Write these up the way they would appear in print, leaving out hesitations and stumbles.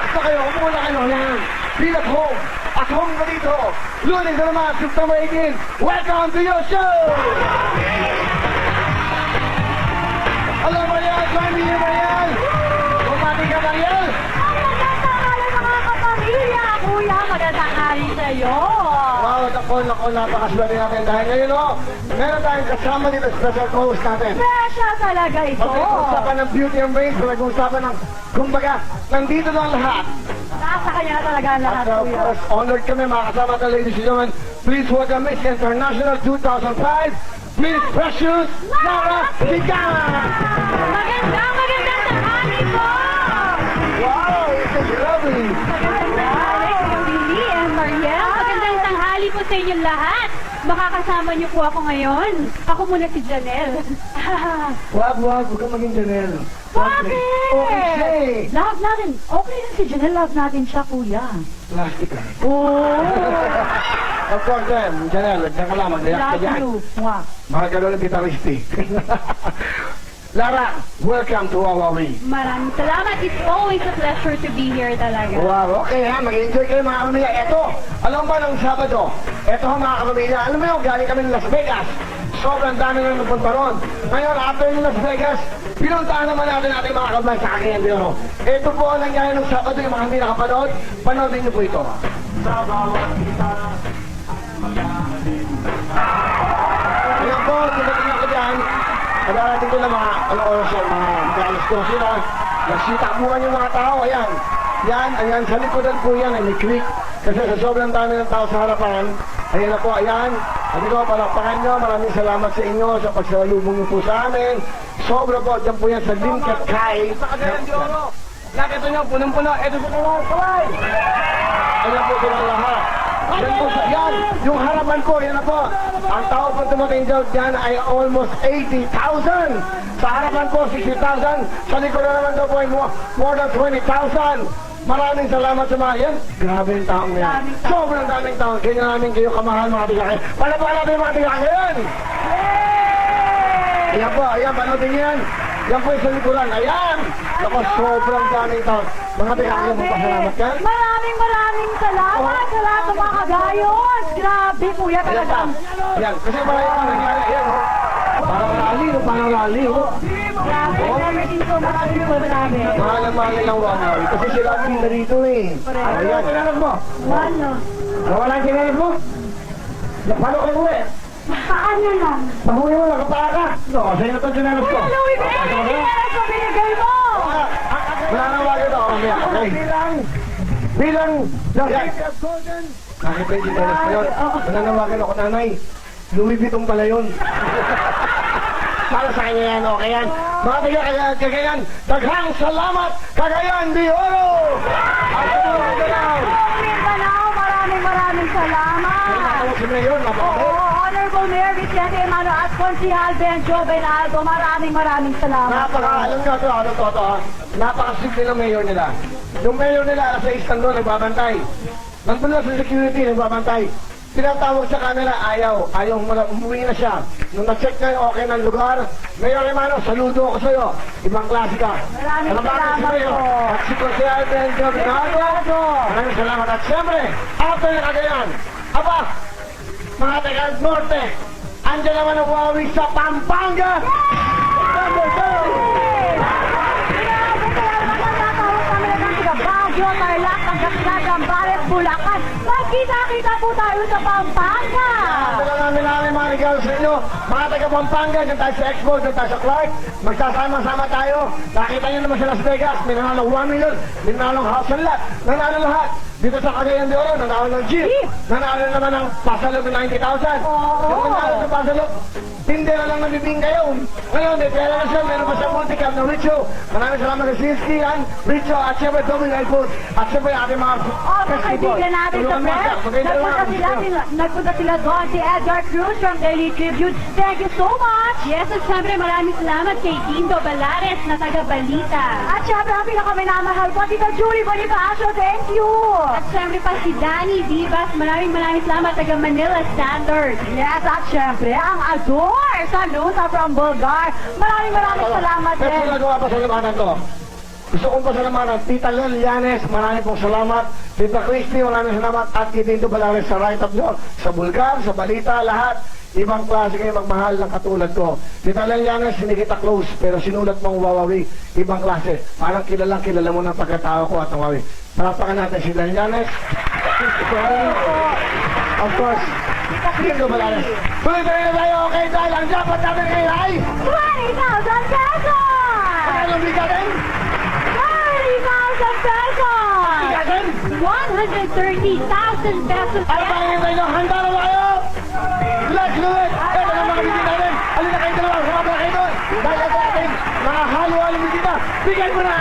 Basta kayo, umuna kayo. Yan. Feel at home. At home ka dito. Lunes na naman, September 18. Welcome to your show! Hello, Mariel. Join me here, Mariel. Bumati ka, Mariel. Magandang araw mga kapamilya! Kuya, magandang araw sa iyo! Wow, naku, napakaswerte natin dahil ngayon, meron tayong kasama dito, special co-host natin. Special talaga ito! Pag-uusapan ng beauty and brains, pag-uusapan ng, kumbaga, nandito na ang lahat. Nasa kanya na talaga ang lahat, At of kuya. course, honored kami mga kasama ka, ladies and gentlemen. Please welcome Miss International 2005, Miss Precious Lara Sigan! Magandang tanghali po! Wow, this is lovely! Magandang tanghali, Kuya Billy and Mariel. Magandang tanghali po sa inyong lahat. Makakasama niyo po ako ngayon. Ako muna si Janelle. Huwag kang maging Janelle. Bakit? Okay, say! Love natin. Okay rin si Janelle. Love natin siya, kuya. Plastic ka. Oh! Of course, Janelle, nagka ka lang, magayak ka Love dyan. you. Mwah. Mahal ka doon ng gitaristi. Lara, welcome to Huawei. Maraming salamat. It's always a pleasure to be here talaga. Wow, okay ha, mag-enjoy kayo mga kapamilya. Eto, alam ba ng Sabado? Eto ha mga kapamilya, alam mo yun, galing kami ng Las Vegas. Sobrang dami na napunta ron. Ngayon, after ng Las Vegas, pinuntahan naman natin ating mga kabayan sa akin. Ito po ang nangyari ng Sabado, yung mga hindi nakapanood. Panoodin niyo po ito. Sa bawat isa, ayan po, tumating ako dyan. Pagdarating ko na mga oras yan, mga alas ko sila. Nagsitakbuhan yung mga tao, ayan. Ayan, sa likodan po yan, may creek. Kasi sa sobrang dami ng tao sa harapan, ayan na po, ayan. Sabi ko, palakpakan nyo, maraming salamat sa inyo sa pagsalubong nyo po sa amin. Sobra po, dyan po yan sa Limcat Kai. Sa Cagayan de Oro. Nakita nyo, punong-puno, eto sa kaway. Ayan po silang lahat. Yan po sa, yan, yung harapan po, yan na po. Ang tao po tumating dyan ay almost 80,000. Sa harapan po, 60,000. Sa likod na naman daw po ay more than 20,000. Maraming salamat sa mga yan. Grabe yung taong yan. Sobrang daming taong. Kaya namin kayo kamahal mga tigakay. Palapakan natin yung mga tigakay yan. Ayan po, ayan, panoodin niyo yan. Yan po yung sa likuran. Ayan! Ako, sobrang daming taong. Mga tigakay mo, pasalamat ka. Maraming salamat sa lahat ng mga kagayon. Grabe, kuya, Ayan pa. talagang. Yan, kasi marami pa nangyari. Ayan, parang rally, Grabe, never seen so much people grabe. Mahal na mahal nilang Huawei. Kasi sila ang pinda rito eh. Ayan, kinalag mo. Ano? Nawala ang kinalag mo? Paano kayo uwi? Paano lang? Pahuwi mo, nakapaka ka. No, sa'yo na ito kinalag ko. Kuya Louie, pinag ko binigay mo! Mananawagan ako mamaya, okay? Bilang the Vegas Golden. Nakita yung dito na yun. Mananawagan ako, nanay. Louis Vuitton pala yun. Para sa kanya yan, okay yan. Mga Cagayan, daghang salamat, Cagayan de Oro! At ito galaw. Maraming salamat! Ako si Mayor, Oo, Honorable Mayor Vicente Emmanuel at Consihal Benjo Benaldo, maraming salamat. Alam nyo ito, napakasimple ng mayor nila. Yung mayor nila, sa isang doon, nagbabantay. Nandun lang sa security, nagbabantay. Tinatawag sa kanila, ayaw umuwi na siya. Nung na-check na yung okay ng lugar, Mayor Emmanuel, saludo ako sa'yo. Ibang klase ka. Maraming salamat Mayor. po. At si Consihal Benjo Benaldo. Maraming salamat. At siyempre, after na Cagayan, aba, mga taga Norte, andyan naman ang Huawei sa Pampanga. Number 2. Baguio, Tarlac, Pangasinan, Zambales, Bulacan. Magkita-kita po tayo sa Pampanga. Namin mga regalo sa inyo. Mga taga Pampanga, dyan tayo sa Expo, dyan tayo sa Clark. Magsasama-sama tayo. Nakita nyo naman sa Las Vegas, may nanalo 1 million, may nanalo house and lot. Nanalo lahat. Dito sa Cagayan de Oro, nanalo ng Jeep. Nanalo naman ng pasalog ng 90,000. Yung nanalo sa pasalog, tindera lang nabibing kayo. Ngayon, may pera na siya, meron pa siya multicam na Richo. Maraming salamat sa Sinsky, Richo, at siyempre WL Food, at siyempre ating mga Kaibigan natin sa press, nagpunta sila doon, si Edgar Cruz from Daily Tribute. Thank you so much! Yes, at syempre maraming salamat kay Dindo Balares na taga-balita. At syempre, ang pinakamay-namahal ko, Tita Julie Bonifacio, thank you! At syempre pa si Danny Vivas, maraming salamat taga-Manila Standard. Yes, at syempre, ang Ador sa Lusa from Bulgar. Maraming salamat Pero din. nagawa pa sa lumanan ko. Gusto kong pasalamatan Tita Lel Llanes, maraming pong salamat. Tita Christy, maraming salamat. At Tito Balares sa write-up nyo, sa Bulgar, sa balita, lahat. Ibang klase kayo magmahal ng katulad ko. Tita Lel Llanes, hindi kita close, pero sinulat mong Wawawi. Ibang klase. Parang kilala mo ng pagkatao ko at ang Wawawi. Palapakan natin si Lel Llanes. Of course, Tito Balares. Tuloy-tuloy na tayo, okay, dahil ang dapat natin kay Rai. 20,000 pesos! Ano bigatin? 30,000 pesos! Bigatin? 130,000 pesos! Ano ba ang hintay nyo? Handa na tayo? Let's do it! Ito na mga bisita natin. Halina kayo dalawa. Sumama na kayo doon. Dahil ito ating mga halo-halo bisita. Bigyan mo na!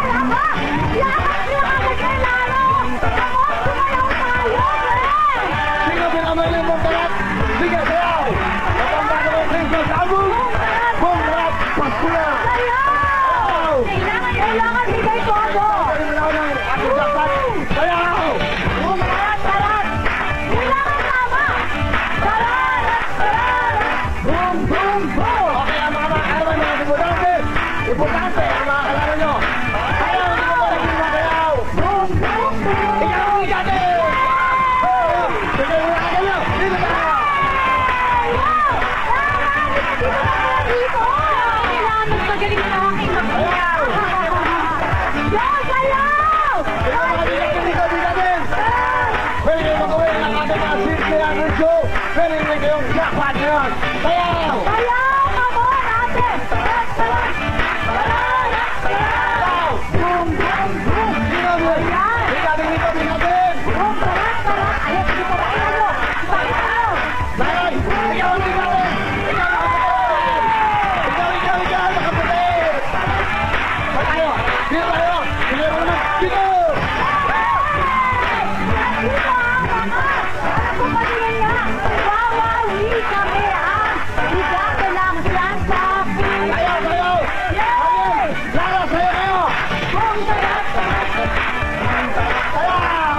Lakas! Lakas nyo kalagay lalo! Tapos sumayaw tayo, friend! Sino pinamay ng Bongkarat? Sige, sayaw! Matanda ka ng Christmas album! Bongkarat! Pasko na! Sayaw! Kailangan bigay todo! Pwede mo na ako ng ating jackpot. Sayaw! Tarat! Tarat! Kailangan tama! Tarat! Tarat! Boom! Boom! Boom! Okay, ang mga kalaman, mga importante! Importante ang mga kalaman nyo! Sayaw! Hindi mo ba naging sayaw? Boom! Boom! Boom! Ikaw ang bigate! Sige, mga kayo! Dito tayo! Kailangan mas magaling sa aking Sayaw! Sayaw! Ikaw mga bigate! Ikaw bigatin! Pwede kayo mag-uwi ng ating mga Sicilian show! Pwede rin kayong jackpot ngayon! Sayaw! Sayaw! Come on, ate! Tarat! Tarat! Sayaw! Boom! Boom! Boom! Sino mo? Bigatin dito, bigatin! Boom! Tarat! Tarat! Ayaw, hindi ko makita nyo! Ipakita nyo! Nay! Ikaw ang bigatin! Ikaw ang bigatin! Ikaw! Nakaputi! Saan tayo? Dito tayo! Dito mo naman! Dito! Dito ang mga! Alam ko pa nila nga! Wawawi kami ang bigate ng Santa Fe! Sayaw! Sayaw! Yay! Lara! Sayaw kayo! Boom! Tarat! Sayaw!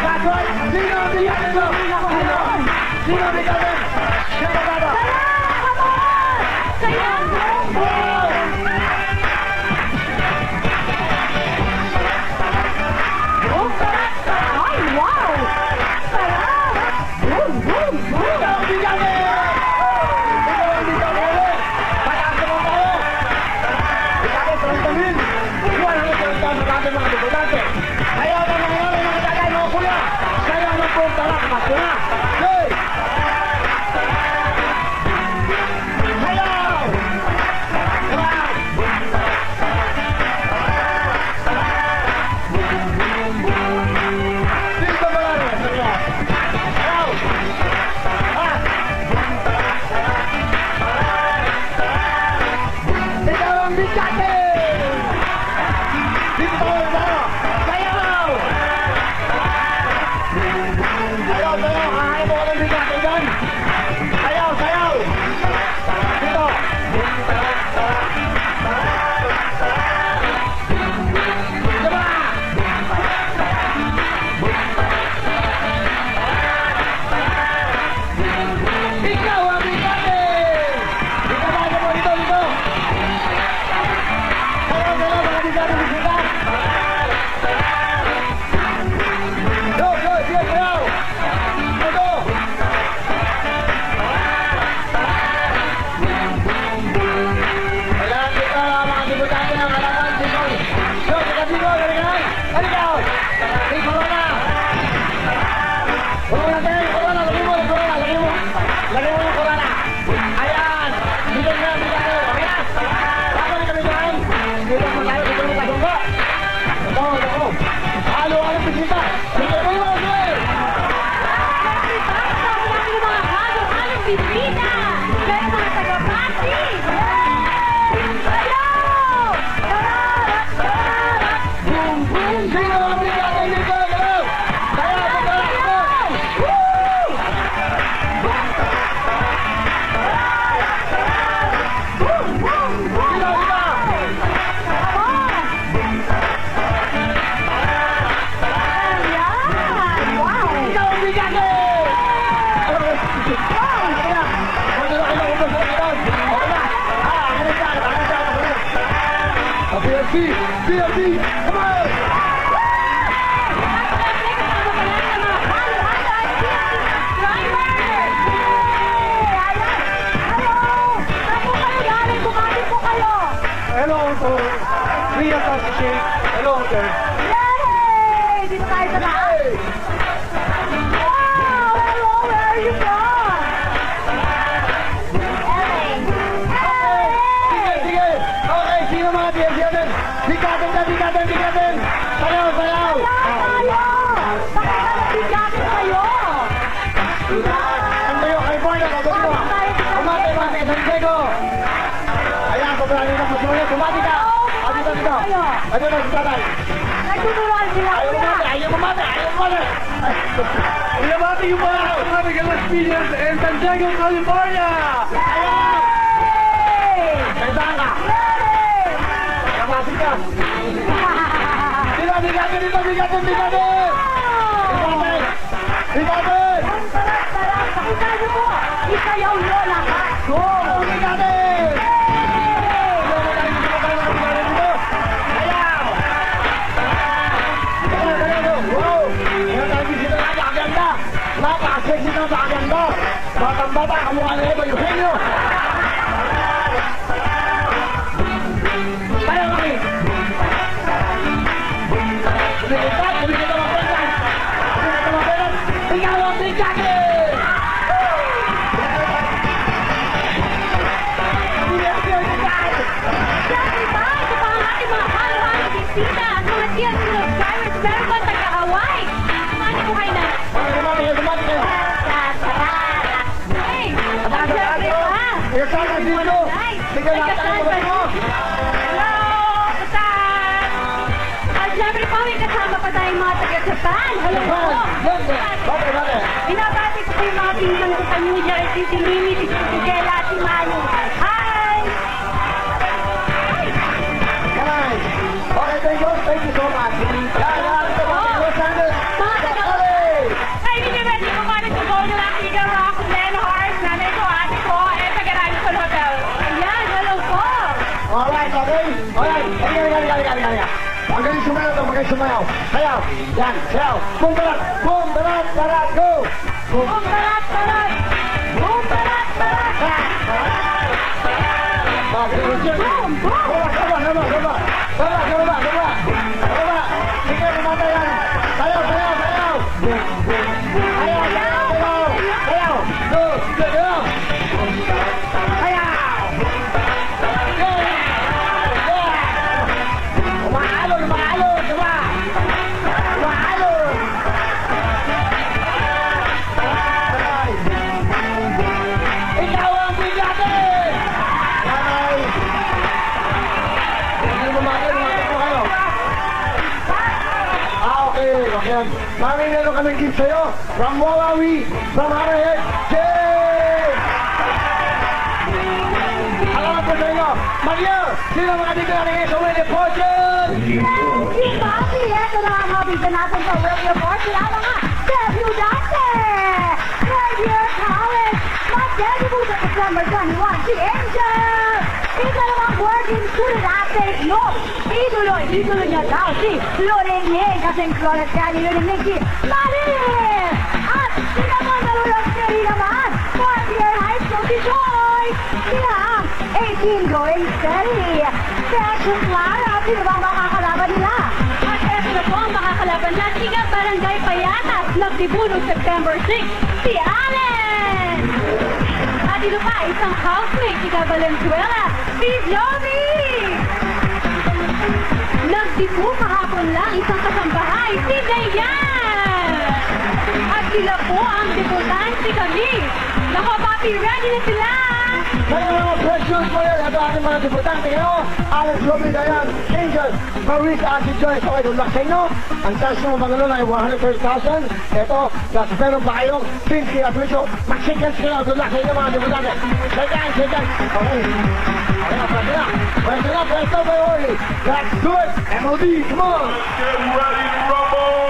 That's right! Sino ang bigatin mo? Sino? Sino ang bigatin? Sino ba ba? Come on! Sayaw! Boom! Boom! Boom! Tarat! Ay, wow! Tarat! Boom! Boom! Boom! Ikaw ang bigatin! Ikaw ang bigatin! Pataas naman tayo! Bigatin, tarin-tarin! Iwan ang ito sa ating mga debutante! Ayaw na mga nanay, mga tatay, mga kuya! Sayaw ng buong tarak! Pasko na! Hey! Sayaw! Sayaw! Dito ba lang? Sayaw! Ha? Ikaw ang bigate! Dito tayo! Sayaw! Sayaw! Hahanap ako ng bigate dyan! Sayaw! Sayaw! Dito! Dito ba? Ikaw ang bigate! Dito ba? Dito! Dito! Sayaw! Sayaw! Mga bigate bisita! BLT, come on! Hello, Uncle. Free associate. Hello, Uncle. Yay! Dito tayo sa taas. Wow! Hello, where are you from? Sige, sige. Okay, sino mga BLT natin? Bigatan ka, bigatan, bigatan. Sayaw, sayaw. San Diego, California, kagutin mo. Kumate, kumate, San Diego. Ayan, sobrang nila po sila. Kumate ka. Dito, dito. Dito, si tatay. Nagtutulungan sila. Ayaw bumate. Binabati yung mga American Experience in San Diego, California. Ayan. Kailangan ka. Kapasik ka. Dito, bigatin, dito, bigatin, bigatin. Bigatin. Bigatin. Pakita niyo po. Isayaw nyo lahat. Go. Bigatin. Napaka-sexy na napakaganda. Batang-bata, kamukha na Eva Eugenio. Kaya kami. Kumikita, kumikita mga friends. Kumikita mga friends. Ikaw ang tigaki! Siyempre ba, ito pa ang ating mga halo-halo bisita at mga tiyan subscribers. Meron ba taga-Hawaii? Mani po kayo na. Kumati kayo. Hey, siyempre ba? Ikaw ang dito. Sige na, tayo mo. Hello, Kasan! At siyempre pa, may kasama pa tayong mga taga-Japan. Hello po. Bakit? Binabati ko po yung mga pinsan ko sa New Jersey, si Mimi, si Gela, at si Manu. Hi! Alright. Okay, thank you so much. Los Angeles. Mga taga- Ay, hindi ready ko pa rin to go to Lakita Rock, Len Horse, nanay ko, ate ko, at taga-Radisson Hotel. Ayan, hello po. Alright, okay. Alright. Halika. Magaling sumayaw to, magaling sumayaw. Sayaw. Yan, sayaw. Boom, barat, go. Boom, barat, barat. Boom, barat, barat. Boom, Baba. Sige, lumata yan. Sayaw. Sayaw. Go. Sayaw. Umahalo. Diba? Umahalo. Ikaw ang bigate! Nanay! Hindi lumaki mo kayo. Okay. Mami, meron kaming gift sa'yo. From Wawawi, from Hammerhead, Jay! Salamat po sa inyo. Maria, sino mga bigla rin sa Willie Fortune? Si Papi, eto na ang mabisa natin sa Radio 4. Sila mga debutante! Third year college! Mag-debut sa December 21 si Angel! Ikalawang working student athlete, no? Idolo niya daw si Loreñe kasing Flores Cali Loreñe si Marie! At pinamanalulang siya rin naman, fourth year high school si Joy! Sila ang 18 going steady! Second Clara, sino bang makakalaban nila? At eto na po ang makakalaban na Siga Barangay Payatas. Nagdebut noong September 6, si Allen! At ito pa, isang housemate, Siga Valenzuela, si Jovi! Nagdebut kahapon lang, isang kasambahay, si Dayan! At sila po ang debutante kami. Nako, papi, ready na sila! Kaya mga precious po yan. Ito ating mga debutante ngayon. Alex, Robby, Dayan, Angel, Maurice, Ate Joyce. Okay, good luck sa inyo. Ang taas ng mga ay 130,000. Ito, plus meron pa kayong 50 at Richo. Mag-shake kayo. Good luck sa inyo mga debutante. Shake hands. Okay. Pwesto na. Let's do it. MOD, come on. Get ready to rumble!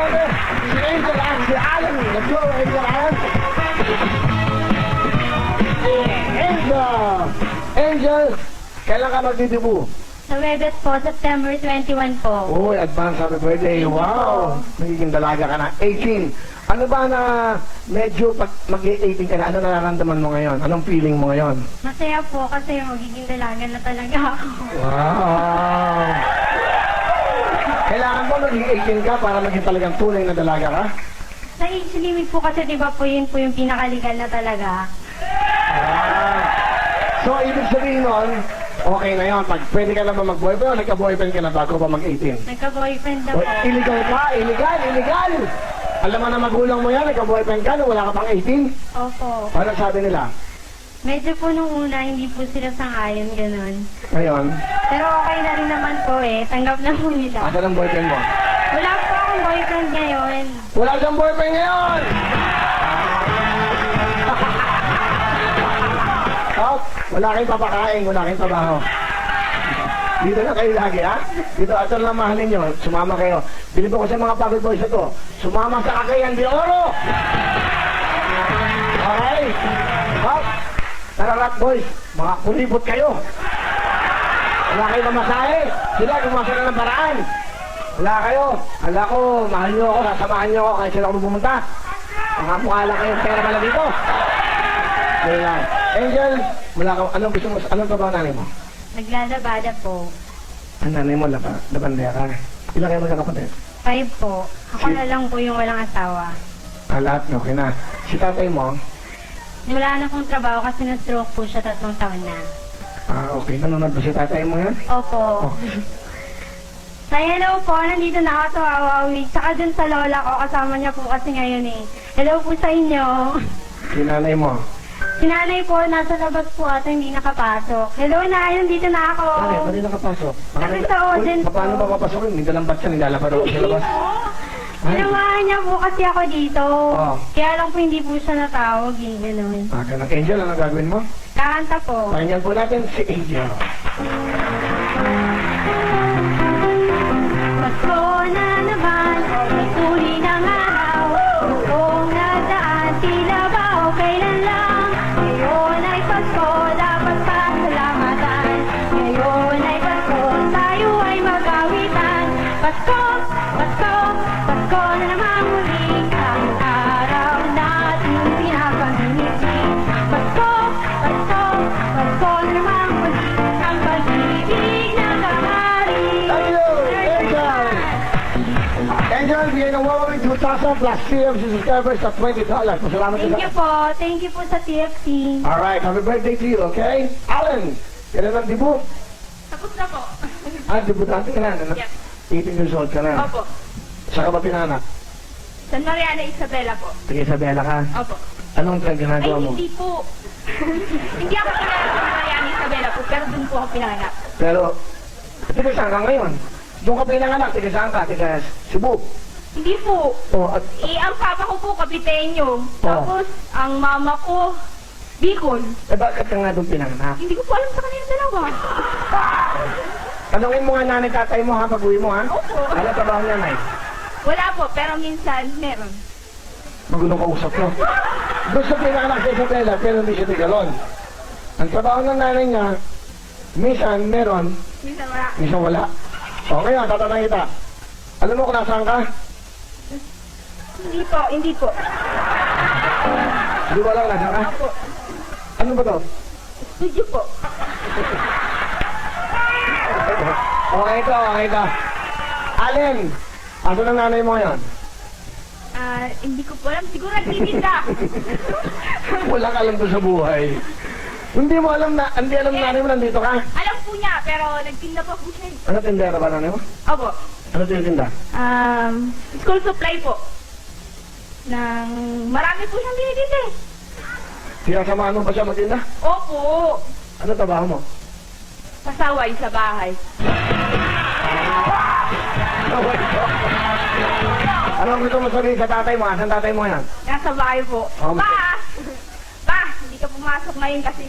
kami si Angel at si Allen. Let's go, Angel, Allen. Angel! Angel, kailan ka magdidibu? Sa Webet po, September 21 po. Uy, advance happy birthday. Wow! Magiging dalaga ka na. 18. Ano ba na medyo pag mag-18 ka na, ano nararamdaman mo ngayon? Anong feeling mo ngayon? Masaya po kasi magiging dalaga na talaga ako. Wow! Kailangan mo maging 18 ka para maging talagang tunay na dalaga ka? Sa age limit po kasi di ba po yun po yung pinakaligal na talaga. So, ibig sabihin nun, okay na yun. Pag pwede ka na ba mag-boyfriend o nagka-boyfriend ka na bago pa mag-18? Nagka-boyfriend na O, po. illegal ka? Illegal! Alam mo na magulang mo yan, nagka-boyfriend ka nung wala ka pang 18? Opo. Ano sabi nila? Medyo po nung una, hindi po sila sangayon, ganun. Ngayon, Pero okay na rin naman po eh. Tanggap na po nila. asan ang boyfriend mo? Wala po akong boyfriend ngayon. Wala siyang boyfriend ngayon! Out! Wala kayong papakain, wala kayong trabaho. Dito na kayo lagi, ha? Dito, ato lang mahalin nyo. Sumama kayo. Bilib ko sa mga pagod boys na to. Sumama sa Cagayan de Oro! Okay? Out! Tara, rat boys. Mga kulibot kayo. Wala kayo mamasahe. Sila, gumasa na ng paraan. Wala kayo. Ala ko, mahal nyo ako, sasamahan nyo ako kahit sila ako pumunta. Mga mukha lang kayong pera pala dito. Ganyan lang. Angel, wala ka, anong gusto mo, anong trabaho nanay mo? Naglalabada po. Ang nanay mo, labandera. Ilan kayo magkakapatid? 5 po. Ako na lang po yung walang asawa. Lahat, okay na. Si tatay mo, Wala na pong trabaho kasi na-stroke po siya 3 taon na. okay, nanonood ba si tatay mo yan? Opo. Sa hello po, nandito na ako sa Wawa Week. Saka dun sa lola ko, kasama niya po kasi ngayon eh. Hello po sa inyo. Si nanay mo. Si nanay po, nasa labas po at hindi nakapasok. Hello na, nandito na ako. Nanay, pwede nakapasok. Kasi sa audience Uy, paano po. ba papasokin? Hindi dalang ba't siya, nilalabas ako sa labas. Sinamahan niya po kasi ako dito. Oh. Kaya lang po hindi po siya natawag eh, gano'n. Ganang Angel, ano gagawin mo? Kakanta po. Pakinggan po natin si Angel. Pasko na naman, nagtuli ng araw. Kung nagdaan, tila ba o kailan lang. Ngayon ay Pasko, dapat pasalamatan. Ngayon ay Pasko, tayo ay magawitan. Pasko, Pasko, Pasko na naman muli. Ang araw natin pinapamimigin. Pasko, Pasko, Pasko na naman muli. Ang pag-ibig na kamari. Thank you, Angel! Angel, bigyan ng Wawa Week 2,000 plus CMC subscribers at $20. Pasalamat Thank you po. Thank you po sa TFC. Alright, happy birthday to you, okay? Alan, kailan ang dibu? Tapos na po. Debutante ka na, ano? Yes. 18 years old ka na. Opo. Saan ka ba pinanak? San Mariana Isabela po. Sige, Isabela ka. Opo. Anong Ay, ginagawa mo? hindi po. Hindi ako pinanganak sa San Mariana Isabela po, pero dun po ako pinanganak. Pero, tiga saan ka ngayon? Doon ka pinanganak, tiga saan ka? Tiga Cebu. Hindi po. At Ang papa ko po, Kapitenyo. Tapos, ang mama ko, Bicol. bakit ka nga doon pinanganak? Hindi ko po alam sa kanila dalawa. Tanungin mo nga nanay tatay mo ha, pag-uwi mo ha? Opo. Ano trabaho niya, Nay? Wala po, pero minsan meron. Magulong kausap ko. Doon sa pinanganak sa Isabela, pero hindi siya tigalon. Ang trabaho ng nanay niya, minsan meron, Minsan wala. minsan wala. Okay na, tatanong kita. Alam mo kung nasaan ka? Hindi po, hindi po. Hindi ko alam nasaan ka? Opo. Ano ba to? Studio po. Okay ito. Alin, aso ng nanay mo ngayon? Hindi ko po alam. Siguro nagtitinda. Wala ka alam doon sa buhay. Hindi alam nanay mo nandito ka? Alam po niya, pero nagtinda pa po siya. Ano tindera ba nanay mo? Opo. Ano tinitinda? School supply po. Marami po siyang binitinda eh. Sinasamahan mo ba siya magtinda? Opo. Ano trabaho mo? Pasaway sa bahay. Ano ang gusto mo sabihin sa tatay mo? Asan tatay mo yan? Nasa bahay po. Oh, Pa! Hindi ka pumasok ngayon kasi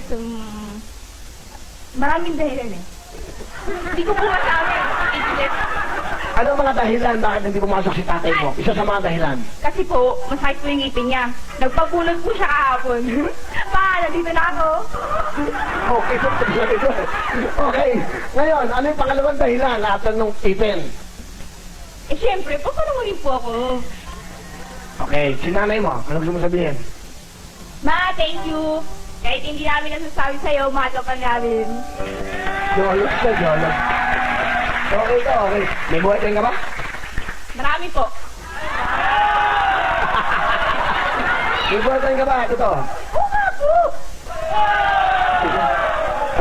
maraming dahilan eh. Hindi ko po masabi. English. Ano mga dahilan bakit hindi pumasok si tatay mo? Isa sa mga dahilan. Kasi po, masakit po yung ngipin niya. Nagpabunod po siya kahapon. Pa, nandito na ako. Okay, okay. Ngayon, ano yung pangalawang dahilan after nung ipin? Eh, syempre, paano rin po ako? Okay, si nanay mo, ano gusto mo sabihin? Ma, thank you. Kahit hindi namin nasasabi sa'yo, mahal ka pa namin. Jolos na, jolos. Okay ka, okay. May boyfriend ka ba? Marami po. May boyfriend ka ba? Ito. Oo nga po.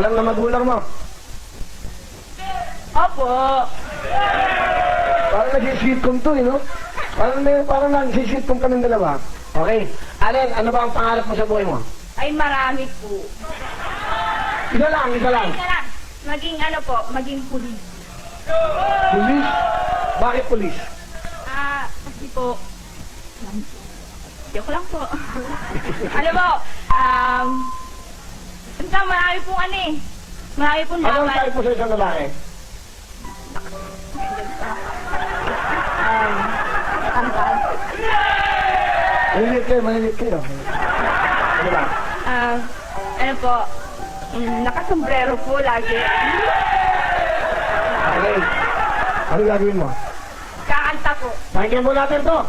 Alam na magulang mo. Opo. Parang nag-sitcom to, no? Parang nag-sitcom kaming dalawa. Okay. Allen, ano ba ang pangarap mo sa buhay mo? Ay, marami po. Isa lang, isa lang. Teka lang. Maging ano po, maging pulis. Pulis? Bakit pulis? Kasi po, joke lang po. Ano po, basta marami pong ano eh. Marami pong Anong laban. type mo sa isang lalaki? Tangkad. Manilit kayo. Ano ba? Ano po, nakasombrero po lagi. Okay. Ano gagawin mo? Kakanta po. Pakinggan mo natin to.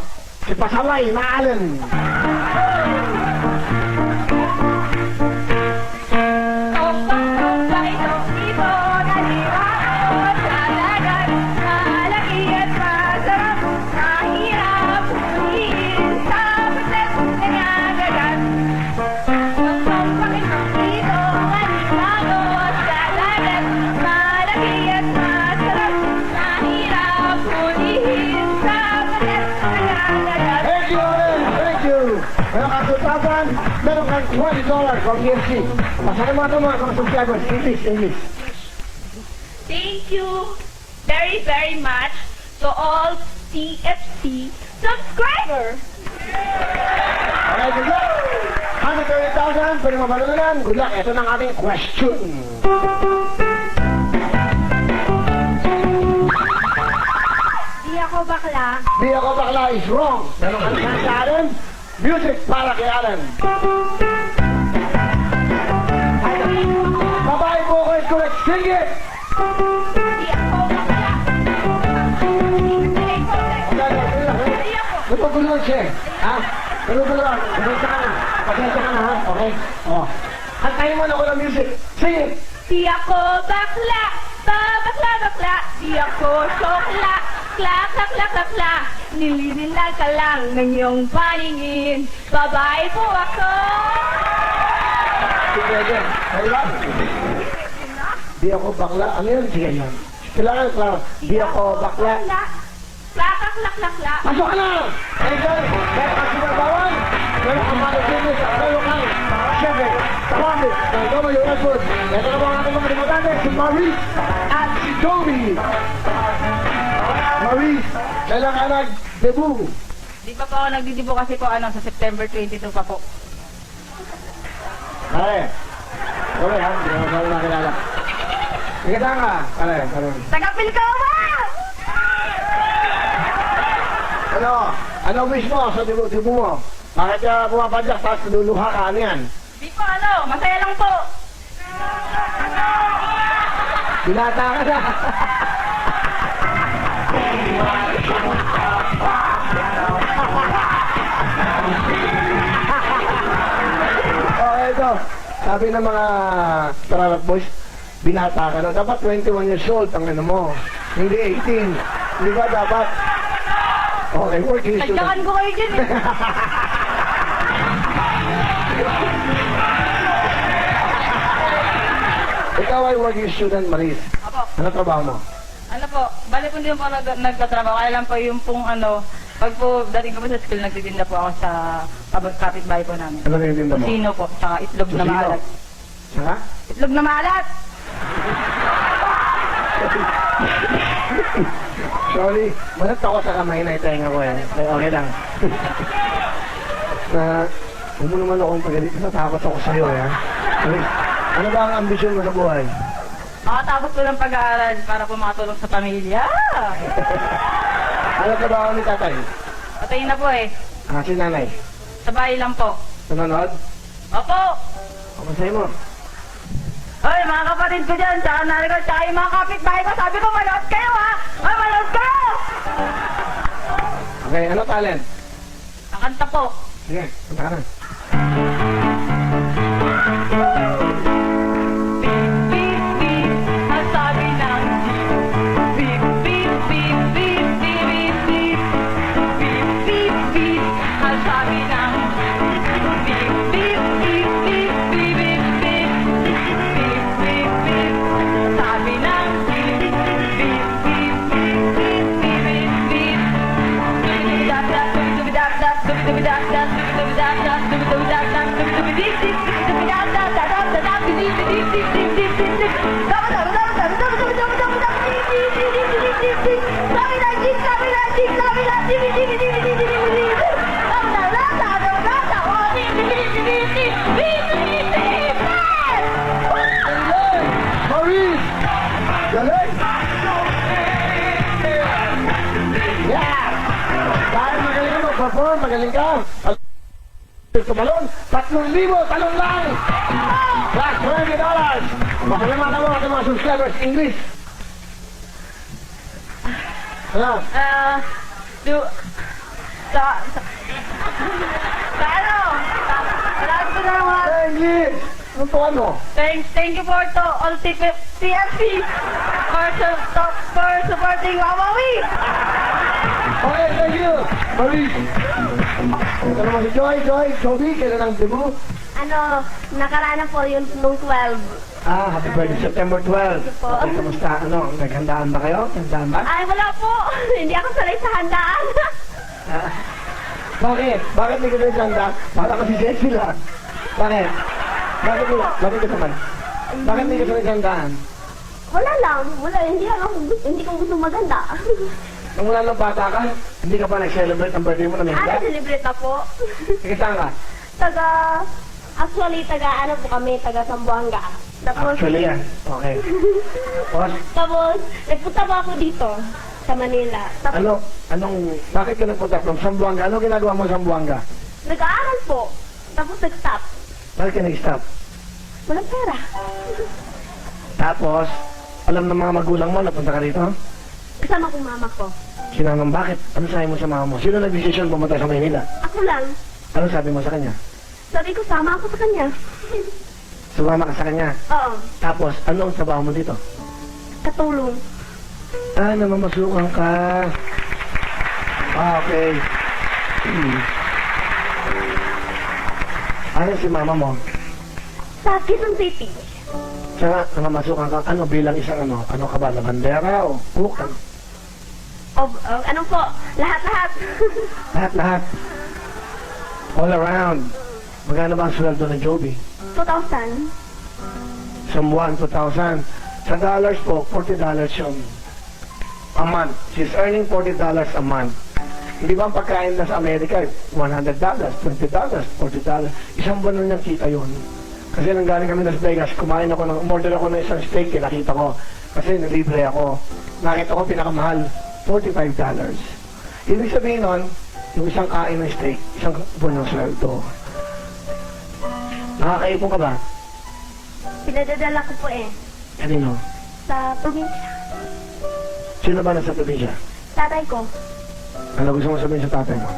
Si Pasaway na Allen. Opa, itong ibon, aliwangon sa dagat. Malaki at masarap, mahirap huliin sa puset nangangagat. Opa, itong ibon, aliwangon sa dagat. Malaki at masarap, mahirap huliin sa puset nangangagat. Thank you, Allen. Thank you. Meron kang 2,000. Meron kang $20 from EFC. Pasakin mo ito mga subscribers. English. Thank you very, very much to all TFC subscribers. Okay, good luck. 130,000. Pwede mabalunan. Good luck. Ito na ang ating question. Di ako bakla. Di ako bakla is wrong. Meron kang chance sa Allen. Music para kay Allen. Babae po ko is correct. Sing it! Di ako bakla. Di ako. Napagulungan siya. Ha? Napagulungan. Pasensya ka na. Pasensya ka na, ha? Okay? Oh. Kantahin mo na ko ng music. Sing it! Di ako bakla. Bakla. Di ako sokla. Kla. Nililinan ka lang ng iyong paningin. Babae po ako. Sige, again. Diba? Di ako bakla. Ano yun? Sige yan. Kailangan, Clara. Di ako bakla. Kla. Pasok ka na! Angel, meron kang sinabawan, meron kang management, at meron kang syempre, tawagin, ng W. Edward. Ito na po ang ating mga demotante, si Maurice at si Joey. Maurice, kailan ka nag-debut? Di pa po ako nagdidibo kasi po sa September 22 pa po. Pare, sorry ha, hindi mo sa'yo nakilala. Ikita ka, pare. Tagapil ka ba? Ano wish mo sa debut mo? Bakit ka pumapadyak tapos luluha ka? Ano yan? Di po masaya lang po. Binata ka na. Okay, ito. Sabi ng mga Travel Boys, binata ka na. Dapat 21 years old ang ano mo. Hindi 18. Di ba dapat? Okay, working student. Tadyakan ko kayo dyan eh. Ikaw ay working student, Maris. Apo. Ano trabaho mo? Ano po, bali po hindi po ako nagtatrabaho. Kaya lang po yung pong pag po dating ko po sa school, nagtitinda po ako sa kapitbahay po namin. Ano rin tinda mo? Kusino po, saka itlog na Kusino? maalat. Saka? Itlog na maalat! Sorry, malat ako sa kamay na itenga ko eh. Okay lang. Huwag mo naman akong pagalit. Natakot ako sa'yo eh. Maris, ano ba ang ambisyon mo sa buhay? Makatapos po ng pag-aaral para po makatulong sa pamilya. Ano trabaho ni tatay? Patay na po eh. Si nanay. Sa bahay lang po. Nanonood? Opo! Kamustahin mo? Hoy, mga kapatid ko dyan, tsaka nanay ko, tsaka yung mga kapitbahay ko, sabi ko, manood kayo ha! Hoy, manood kayo! Okay, ano talent? Nakanta po. Sige, punta ka na. Beep, beep, ang sabi ng jeep. Beep, beep, beep, beep, beep, beep, beep. Beep, beep, beep, ang sabi ng beep, beep, beep, beep, beep, beep, beep. Beep, beep, beep, sabi ng beep. Beep, beep, beep, beep, beep, beep, beep. Dubidap-dap, dubidubidap-dap, dubidubidap-dap, dubidubidap-dap, dubidubidap-dap, dubidubidip-dip, dubidubidap-dap, dadap-dadap, didip-dip-dip-dip-dip-dip-dip. Dubidubidap-dap-dubidubidap-dap, dip-dip-dip-dip-dip-dip. Sabi ng jeep, sabi ng jeep, sabi ng dip-dip-dip-dip-dip-dip-dip. Dubidubidap-dap-dubidubidap-dap, oh, dip-dip-dip-dip-dip, dip-dip-dip-dip. Maurice! Galing! Yeah! Dahil magaling ka mag-perform, magaling ka. Tumalon, 3,000 talon lang! Plus $20! Pasalamatan mo ang mga subscribers, English. Ano? Ano? Marami ko na mga English! Anong tuwan mo? thank you for to all TFC for supporting Wawawi. Okay, thank you! Maurice! Ito naman si Joby, kailan ang debut? Ano, nakaraan na po yun nung 12. Happy birthday, September 12. po. Okay, kamusta? Ano, naghandaan ba kayo? Naghandaan ba? Ay, wala po. Hindi ako sanay sa handaan. Bakit? Bakit hindi ka naghanda? Para kasi sexy lang. Bakit? Bakit ka naman? Bakit hindi ka sa naghandaan? Wala lang. Wala. Hindi ko gusto maganda. Nung wala ng bata ka, hindi ka pa nag-celebrate ang birthday mo na may handa? Celebrate na po. Sige, saan ka? Actually, ano po kami, taga Zamboanga. Tapos, Actually, yan. Okay. tapos, nagpunta po ako dito, sa Manila. Tapos, Bakit ka nagpunta from Zamboanga? Ano ginagawa mo sa Zamboanga? nag-aaral po. Tapos, nag-stop. Bakit ka nag-stop? Walang pera. Tapos, alam ng mga magulang mo, napunta ka dito? Kasama kong mama ko. Sinamang bakit? Ano sabi mo sa mama mo? Sino nag-decision pumunta sa Maynila? Ako lang. Ano sabi mo sa kanya? Sabi ko, sama ako sa kanya. Sumama ka sa kanya. Oo. Tapos, ano ang trabaho mo dito? Katulong. Namamasukan ka. Okay. Ano si mama mo? Sa Quezon City. Siya, namamasukan ka. Ano bilang isang ano ka ba? Labandera o cook? Ano po? Lahat-lahat. Lahat. All around. Magkano ba ang sweldo ng Joby? 2,000. Some 2,000. Sa dollars po, $40 yun. A month. She's earning $40 a month. Hindi ba ang pagkain na sa Amerika, $100, $20, $40. Isang buwan na niyang kita yun. Kasi nang galing kami Las Vegas, umorder ako ng isang steak, nakita ko. Kasi nalibre ako. Nakita ko pinakamahal, $45. Ibig sabihin nun, yung isang kain ng steak, isang buwan ng sweldo. Nakakaipon ka ba? Pinadadala ko po Kanino? sa probinsya. Sino ba nasa probinsya? Tatay ko. Ano gusto mo sabihin sa tatay mo?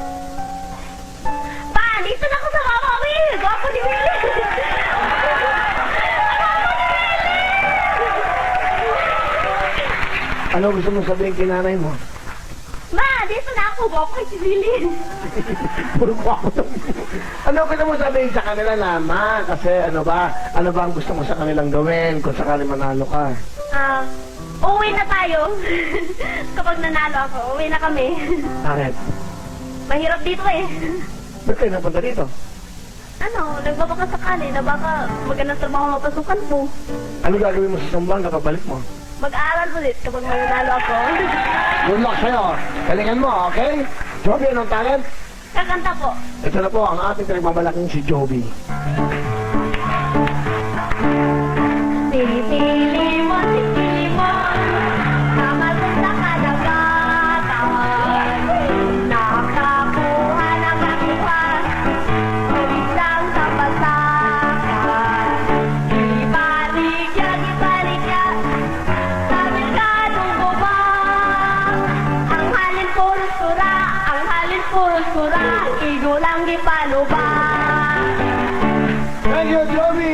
Pa, dito na ako sa Wawawi! Gwapo ni Willie! Ano gusto mo sabihin kay nanay mo? Ma, dito na ako! Gwapo si Willie! Puro ko ako to. Ano gusto mo sabihin sa kanila naman? Kasi ano ba ang gusto mo sa kanilang gawin kung sakali manalo ka? Uwi na tayo. Kapag nanalo ako, uwi na kami. Bakit? Mahirap dito Ba't kayo napunta dito? Nagbabaka sakali na baka magandang trabaho mapasukan po. Ano gagawin mo sa Zamboanga kapabalik mo? Mag-aaral ulit kapag mananalo ako. Good luck sa'yo. Galingan mo, okay? Joby, anong talent? Kakanta po. Ito na po ang ating pinagmamalaking si Joby. Sili-sili mo, sili mo. Kamalot na kadaga.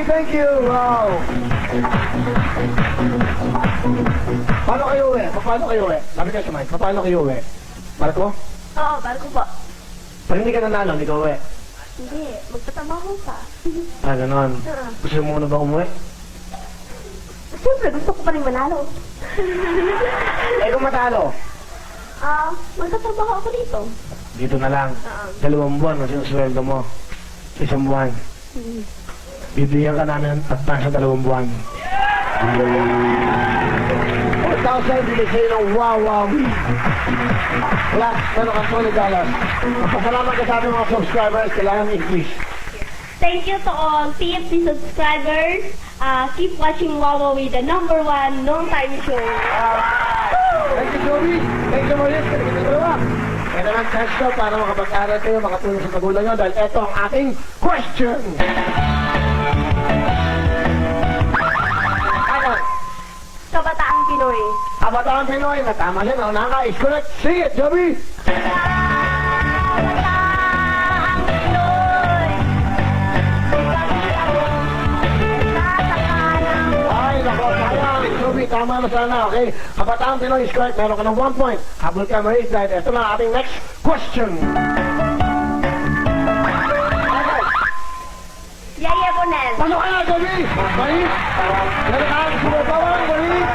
thank you. Wow. Paano kayo uwi? Paano kayo uwi? Sabi ka sa mic, paano kayo uwi? Barko? Oo, barko po. Pag hindi ka nanalo, hindi ka uwi. Hindi, magtatrabaho pa. Ah, ganon. Gusto mo muna ba umuwi? Siyempre, gusto ko pa rin manalo. Eh, kung matalo, Magtatrabaho ako dito. dito na lang. 2 buwan ang sinusweldo mo. 1 buwan. Bibigyan ka namin at nasa 2 buwan. 4,000 bigay sa'yo ng Wawawi. Wala, meron ka $20. Magpasalamat ka sa ating mga subscribers. Kailangan English. Thank you to all TFC subscribers. Keep watching Wawawi, the #1 noon time show. Thank you, Joey. Thank you, Maurice. Thank you, dalawa. Ito lang chance ko para makapag-aral kayo, makatulong sa magulang nyo dahil ito ang ating question. Ano? Kabataang Pinoy. Kabataan Pinoy, natama siya, nauna ka. Is correct. Say it, Joey. Kabataang Pinoy. Ay, nako, sayang. Joey, tama na sana, okay? Kabataan Pinoy is correct. Meron ka ng 1 point. Habol ka, Maurice, dahil ito na ang ating next question. Okay. Yaya Bonel. Pasok ka na, Joey! Maurice! Meron ka ang sumabawan, Maurice!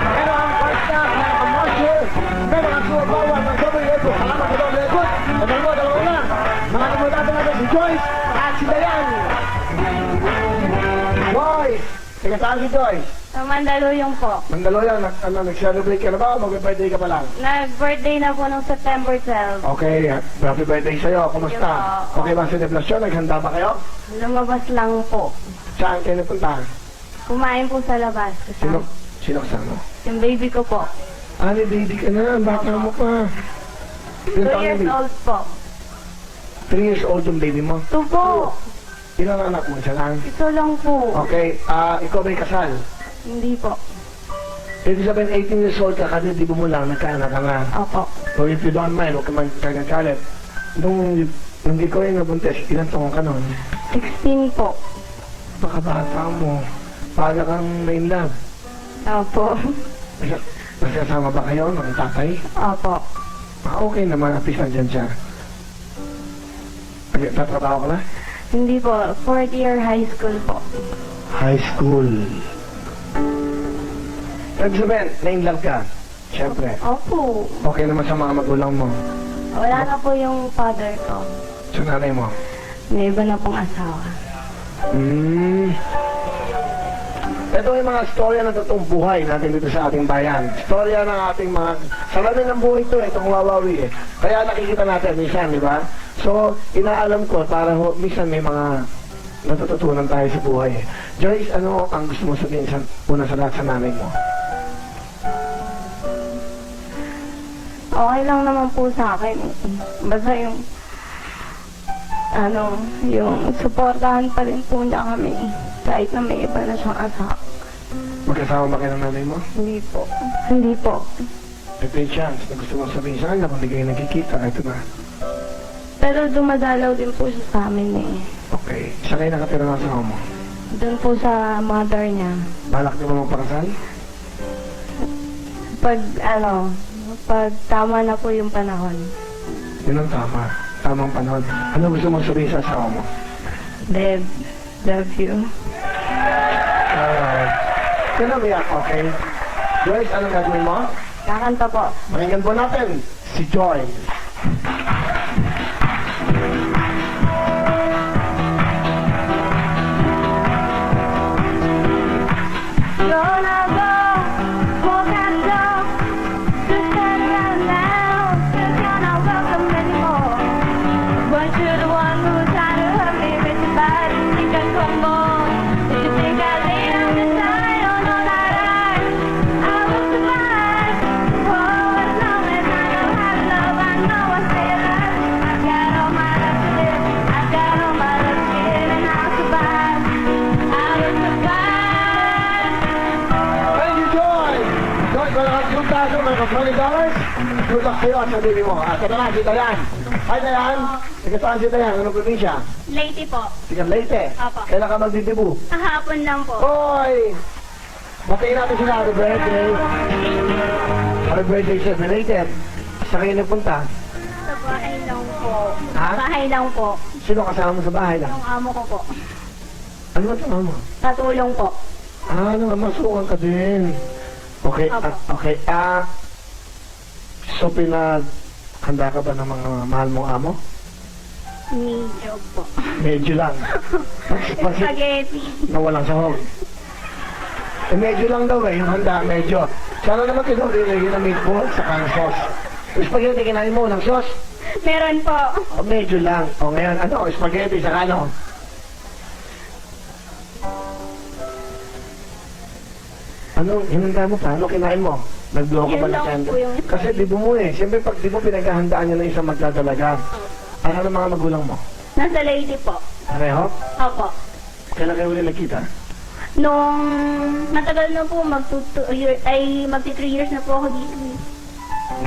Meron ang first na, meron ang marshal! Meron ang sumabawan ng Joey Eko! Salamat sa Joey Eko! Dalawa na! Mga namutatan natin si Joyce at si Dayan! Boys! Teka saan si Joyce? Mandaluyong po. Mandaluyong, nag-celebrate ka na ba o mag-birthday ka pa lang? Nag-birthday na po nung September 12. Okay, happy birthday sa'yo. Kumusta? Thank you. Okay ba ang celebration? Naghanda ba kayo? Lumabas lang po. Saan kayo napunta? Kumain po sa labas. Sino kasama? Yung baby ko po. Ah, may baby ka na. Bata mo pa. 2 years old po. 3 years old yung baby mo. 2 po. Ilang anak mo? Isa lang? Ito lang po. Okay, ikaw may kasal. Hindi po. Ibig sabihin, 18 years old ka, kasi di mo lang nagkaanak ka nga. Opo. So if you don't mind, huwag ka man kagagalit. Nung ikaw yung nabuntis, ilang taong ka nun? 16 po. Pakabata mo. Paga kang na-in love. Opo. Nasasama ba kayo ng tatay? Opo. Okay naman, at least nandyan siya. Okay, tatrabaho ka na? Hindi po. 4th year high school po. High school. Ibig sabihin, na-in love ka? Siyempre. Opo. Okay naman sa mga magulang mo. Wala na po yung father ko. Sa nanay mo. May iba na pong asawa. Ito yung mga storya ng totoong buhay natin dito sa ating bayan. Storya ng ating mga salamin ng buhay ito, itong Wawawi. Kaya nakikita natin minsan, di ba? So, inaalam ko para minsan may mga natututunan tayo sa buhay. Joyce, ano ang gusto mo sabihin una sa lahat sa nanay mo? Okay lang naman po sa akin. Basta yung yung supportahan pa rin po niya kami. Kahit na may iba na siyang asawa. Magkasama ba kayo ng nanay mo? Hindi po. Hindi po. Ito yung chance na gusto mo sabihin sa kanya kung hindi kayo nagkikita. Ito na. Pero dumadalaw din po siya sa amin eh. Okay. Saan kayo nakatira ng asawa mo? Doon po sa mother niya. Balak niyo ba magpakasal? Pag tama na po yung panahon. Yun ang tama. Tamang panahon. Ano gusto mo sabihin sa asawa mo? Deb, love you. Alright. Yan ang iyak, okay? Joyce, anong gagawin mo? Kakanta po. Pakinggan po natin si Joyce. Gonna go, walk and go, just turn around now, just gonna welcome anymore. But you're the one who's trying to hurt me with your body, think I crumble. Did you think I laid on the side? Oh no, not I will survive. Oh, as long as I know how to love, I know I stay alive. I've got all my life to live, I've got all my life to give, and I'll survive. I will survive. Thank you, Joyce! Joyce, wala kang $2,000, may $20. Good luck sa'yo at sa baby mo. At ito na, kita yan. Hi, Dayan. Taga saan si Dayan? Anong probinsya? Lady po. Taga Leyte. Apo. Kailan ka magdidibu? Kahapon lang po. Hoy! Batiin natin sila. Happy birthday. Happy birthday sir. Belated. Saan kayo nagpunta? Sa bahay lang po. Ha? Bahay lang po. Sino kasama mo sa bahay lang? Yung amo ko po. Ano ba ito, mama? Katulong po. Namamasukan ka din. Okay, Apo. okay. So handa ka ba ng mga mahal mong amo? Medyo po. Medyo lang. Pag Spaghetti. na walang sahog. Medyo lang daw yung handa, medyo. Sana naman kinulilagyan ng meatball sa kang sauce. Spaghetti kinain mo ng sauce? Meron po. Medyo lang. O ngayon, spaghetti sa ano? Anong hinanda mo pa? Ano kinain mo? Nag-blow ka ba Yun ng lang candle? po yung- Kasi di mo eh. Siyempre pag di mo pinaghahandaan nyo na isang magdadalaga. Ano ang mga magulang mo? Nasa Lady po. Pareho? Opo. Kailan kayo ulit nagkita? Nung matagal na po, magti 3 years na po ako dito.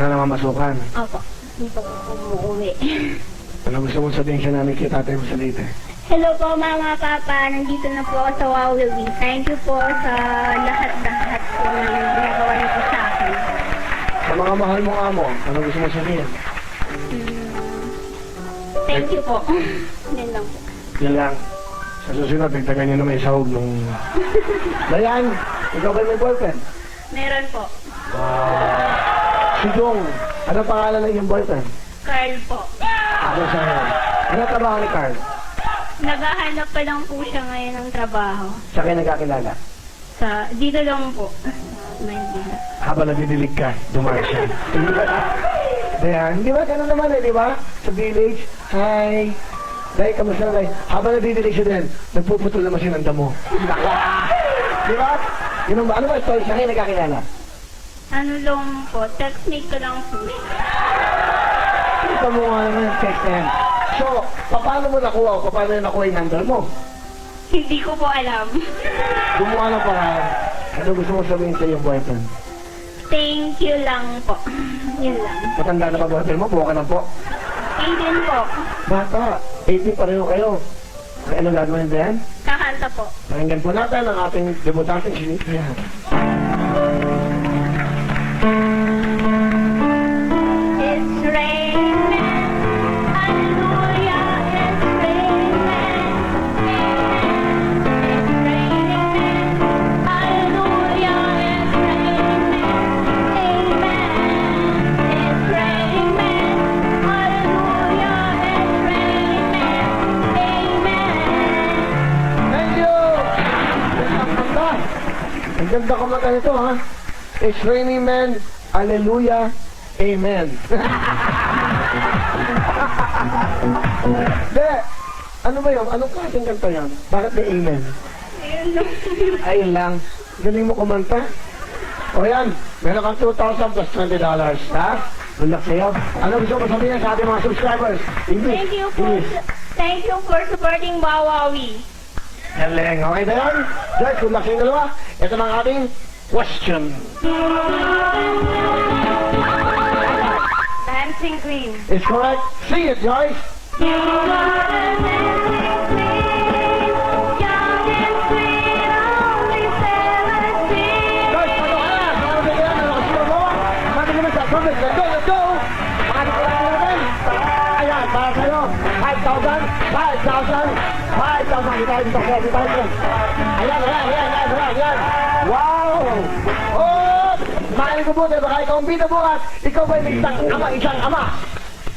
Nga namamasukan. Opo. Hindi pa po umuwi. Ano gusto mong sabihin sa nanay kay tatay mo sa Leyte? Hello po mama, papa. Nandito na po ako sa Wawiwi. Thank you po sa lahat-lahat po na ginagawa niyo po sa akin. Sa mga mahal mong amo, ano gusto mong sabihin? Thank you po. Yan lang po. Yan lang. Sa susunod, dagdagan nyo na may sahog nung... Dayan, ikaw ba may boyfriend? Meron po. Si Dong, ano pangalan ng iyong boyfriend? Carl po. Ako sa'yo. Ano trabaho ni Carl? Naghahanap pa lang po siya ngayon ng trabaho. Sa kayo nagkakilala? Dito lang po. Manila. Habang nagdidilig ka, dumaan siya. Dayan, di ba ganun naman eh, di ba? Sa village, hi. Dahil, kamusta na dahil? Habang nagdidilig siya din, nagpuputol naman siya ng damo. Di ba? Yun ang, ano ba story sa kayo nagkakilala? Ano lang po, textmate ko lang po siya. Ito mo nga naman yung text na yan. So, paano mo nakuha o paano yung nakuha yung number mo? Hindi ko po alam. Gumawa ng paraan. Ano gusto mo sabihin sa iyong boyfriend? Thank you lang po. Yun lang. Matanda na ba boyfriend mo? Buka na po. Aiden po. Bata, 18 pareho kayo. Ay, ano gagawin din? Kakanta po. Pakinggan po natin ang ating debutante, si Nitya. It's raining. Hallelujah. It's raining. It's raining. Hallelujah. It's raining. Amen. It's raining. Hallelujah. It's raining. Amen. Thank you! Ang ganda kumanta nito, ha? It's raining man, hallelujah, amen. De, ano ba yun? Anong klaseng kanta yan? Bakit may amen? Ayun lang. Ayun lang. Galing mo kumanta. O yan, meron kang 2,000 plus $20, ha? Good luck sa'yo. Ano gusto mo sabihin sa ating mga subscribers? English. Thank you for supporting Wawawi. Galing. Okay ba yan? Joyce, good luck sa inyong dalawa. Ito na ang ating question. Dancing Queen. Is correct. Sing it, Joyce. You are the dancing queen, young and sweet, only 17. Joyce, paano ka na? Paano ka na? Nakasino mo? Paano ka na sa summit? Let's go, let's go! Paano ka na natin? Ayan, para sa'yo. 5,000, 5,000, 5,000. Kita, kita, kita, kita. Ayan, ayan, ayan, ayan, ayan, ayan. Wow! Oh! Makinig ko buti, baka ikaw ang bida bukas. Ikaw ba isang ama?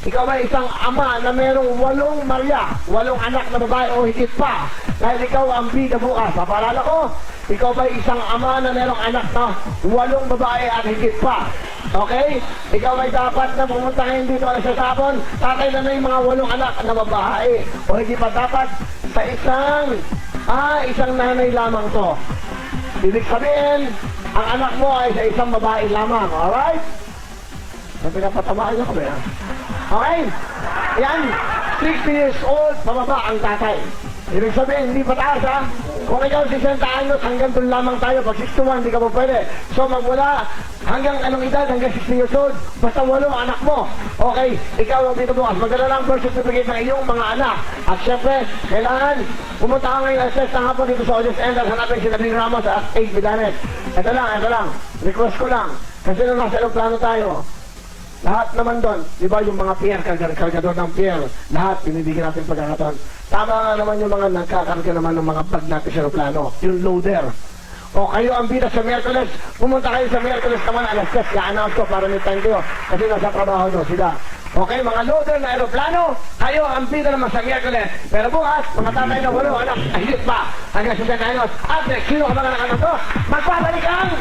Ikaw ba isang ama na mayroong 8 Maria, 8 anak na babae o higit pa? Dahil ikaw ang bida bukas. Papaalala ko, ikaw ba isang ama na mayroong anak na 8 babae at higit pa? Okay? Ikaw ay dapat na pumunta ngayon dito sa Sabon, tatay na yung mga 8 anak na babae. O hindi pa dapat sa isang nanay lamang to. Ibig sabihin, ang anak mo ay sa isang babae lamang. Alright? Ang pinapatamaan niyo kami, ha? Okay? Yan. 60 years old, pababa ang tatay. Ibig sabihin, hindi pataas, ha? Kung ikaw 60 anyos, hanggang doon lamang tayo. Pag 61, hindi ka po pwede. So magmula hanggang anong edad, hanggang 60 years old, basta 8 anak mo. Okay, ikaw ang dito bukas. Magdala lang birth certificate ng iyong mga anak. At syempre, kailangan pumunta ka ngayon alas 6 ng hapon dito sa Audience End at hanapin si David Ramos at 8 Vidanes. Ito lang. Request ko lang. Kasi nung nasa aeroplano tayo, lahat naman doon, di ba yung mga pier, kargador ng pier, lahat binibigyan natin pagkakataon. Tama nga naman yung mga nagkakarga naman ng mga bag natin sa aeroplano, yung loader. O kayo ang bida sa Miyerkules, pumunta kayo sa Miyerkules naman alas 10, i-announce ko para may time kayo, kasi nasa trabaho doon sila. Okay, mga loader na aeroplano, kayo ang bida naman sa Miyerkules. Pero bukas, mga tatay na 8 anak, ahit pa, hanggang 60 anyos. At next, sino ka mga anak to? Magpapalik ang...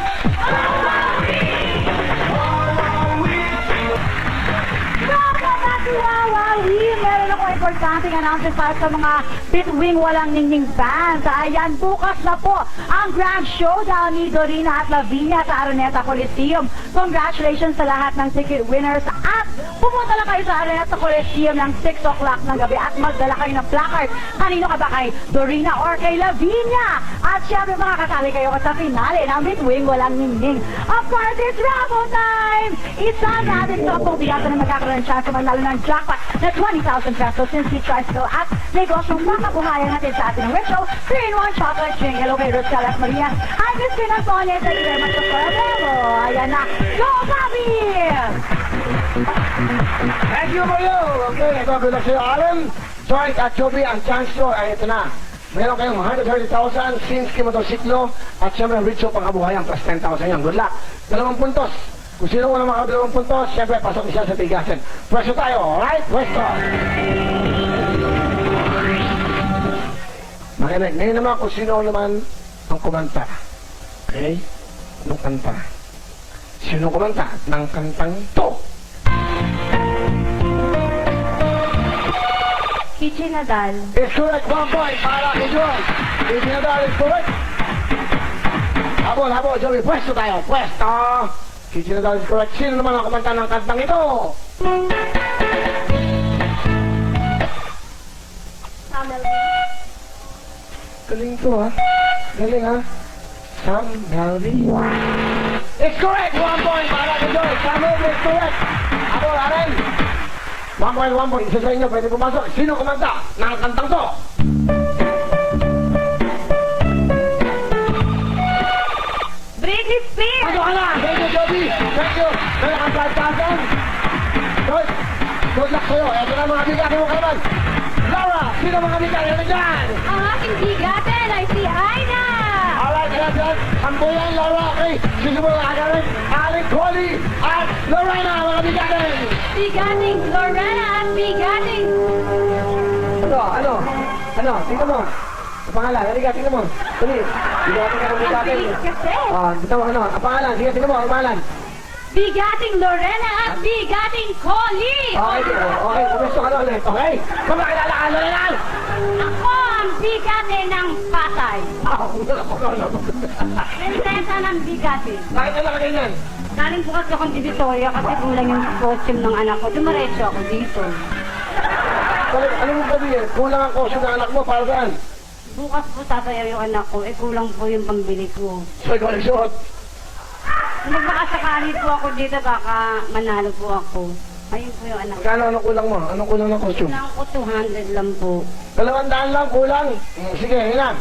Wawawi! Meron ako importanteng announcement para sa mga Bitwing Walang Ningning fans. Ayan, bukas na po ang grand showdown ni Dorina at Lavinia sa Araneta Coliseum. Congratulations sa lahat ng ticket winners at pumunta lang kayo sa Araneta Coliseum ng 6 o'clock ng gabi at magdala kayo ng placard. Kanino ka ba, kay Dorina or kay Lavinia? At syempre makakasali kayo sa finale ng Bitwing Walang Ningning. Of course, it's Rambo time! Isa natin ito kung bigatan na magkakaroon ng chance sa manalo ng jackpot na 20,000 pesos since he tries to at negosyong makabuhayan natin sa ating retro 3-in-1 chocolate drink. Hello kay Rosel at Maria. Hi, Miss Queen Antonia. Thank you very much for forever. Ayan na. Go, Bobby! Thank you, Mario! Okay, ito bilang sa'yo, Alan. Joy at Joby, ang chance nyo ay ito na. Meron kayong 130,000 Sinski motosiklo at siyempre Ritso pangkabuhayan plus 10,000 yan. Good luck. 2 puntos. Kung sino wala mga 2 puntos, siyempre pasok siya sa tigasan. Pwesto tayo, alright? Pwesto! Makinig, ngayon naman kung sino naman ang kumanta. Okay? Anong kanta? Sino kumanta ng kantang to? Kichi Nadal. It's correct, 1 point para kay Joy. Kichi Nadal is correct. Habol, Joey, pwesto tayo, pwesto! Kichi Nadal is correct. Sino naman ang kumanta ng kantang ito? Galing to, ha? Galing, ha? Sam Melvin. It's correct! 1 point para kay Joy. Sam Melvin is correct. Habol, Aren. 1 point. Isa sa inyo, pwede pumasok. Sino kumanta ng kantang to? Britney Spears! Ano ka na? Thank you, Joby. Thank you. Meron kang 5,000. Good luck sa'yo. Ito na mga bigyan mo ka naman. Laura, sino mga bigyan mo dyan? Ang aking bigatin ay si Aina! Alright, yan. Sampuyan, Laura. Okay. Sisimula ka agad. Alec Coley at Lorena, mga bigyan. Bigating Lorena at bigating... Ano? Tingnan mo. Ang pangalan, halika, tingnan mo. Dali. Bigating ka ng Ang bigating. bilis kasi! Dito mo, ang pangalan. Sige, tingnan mo, ang pangalan. Bigating Lorena at bigating Collie! Okay, pumesto ka na ulit, okay? Kumakilala ka, Lorena! Ako ang bigatin ng Pasay! Prinsesa ng bigatin! Bakit na lang ganyan? Galing po kasi akong Divisoria kasi kulang yung costume ng anak ko. Dumaretso ako dito. Bakit, ano mo sabihin? Kulang ang costume ng anak mo, para saan? Bukas po sasayaw yung anak ko. Kulang po yung pambili ko. So, ikaw nagsuot. Kung magmakasakali po ako dito, baka manalo po ako. Ayun po yung anak ko. Magkano, anong kulang mo? Anong kulang ng costume? Kulang ko 200 lang po. 200 lang, kulang. Sige, hinan.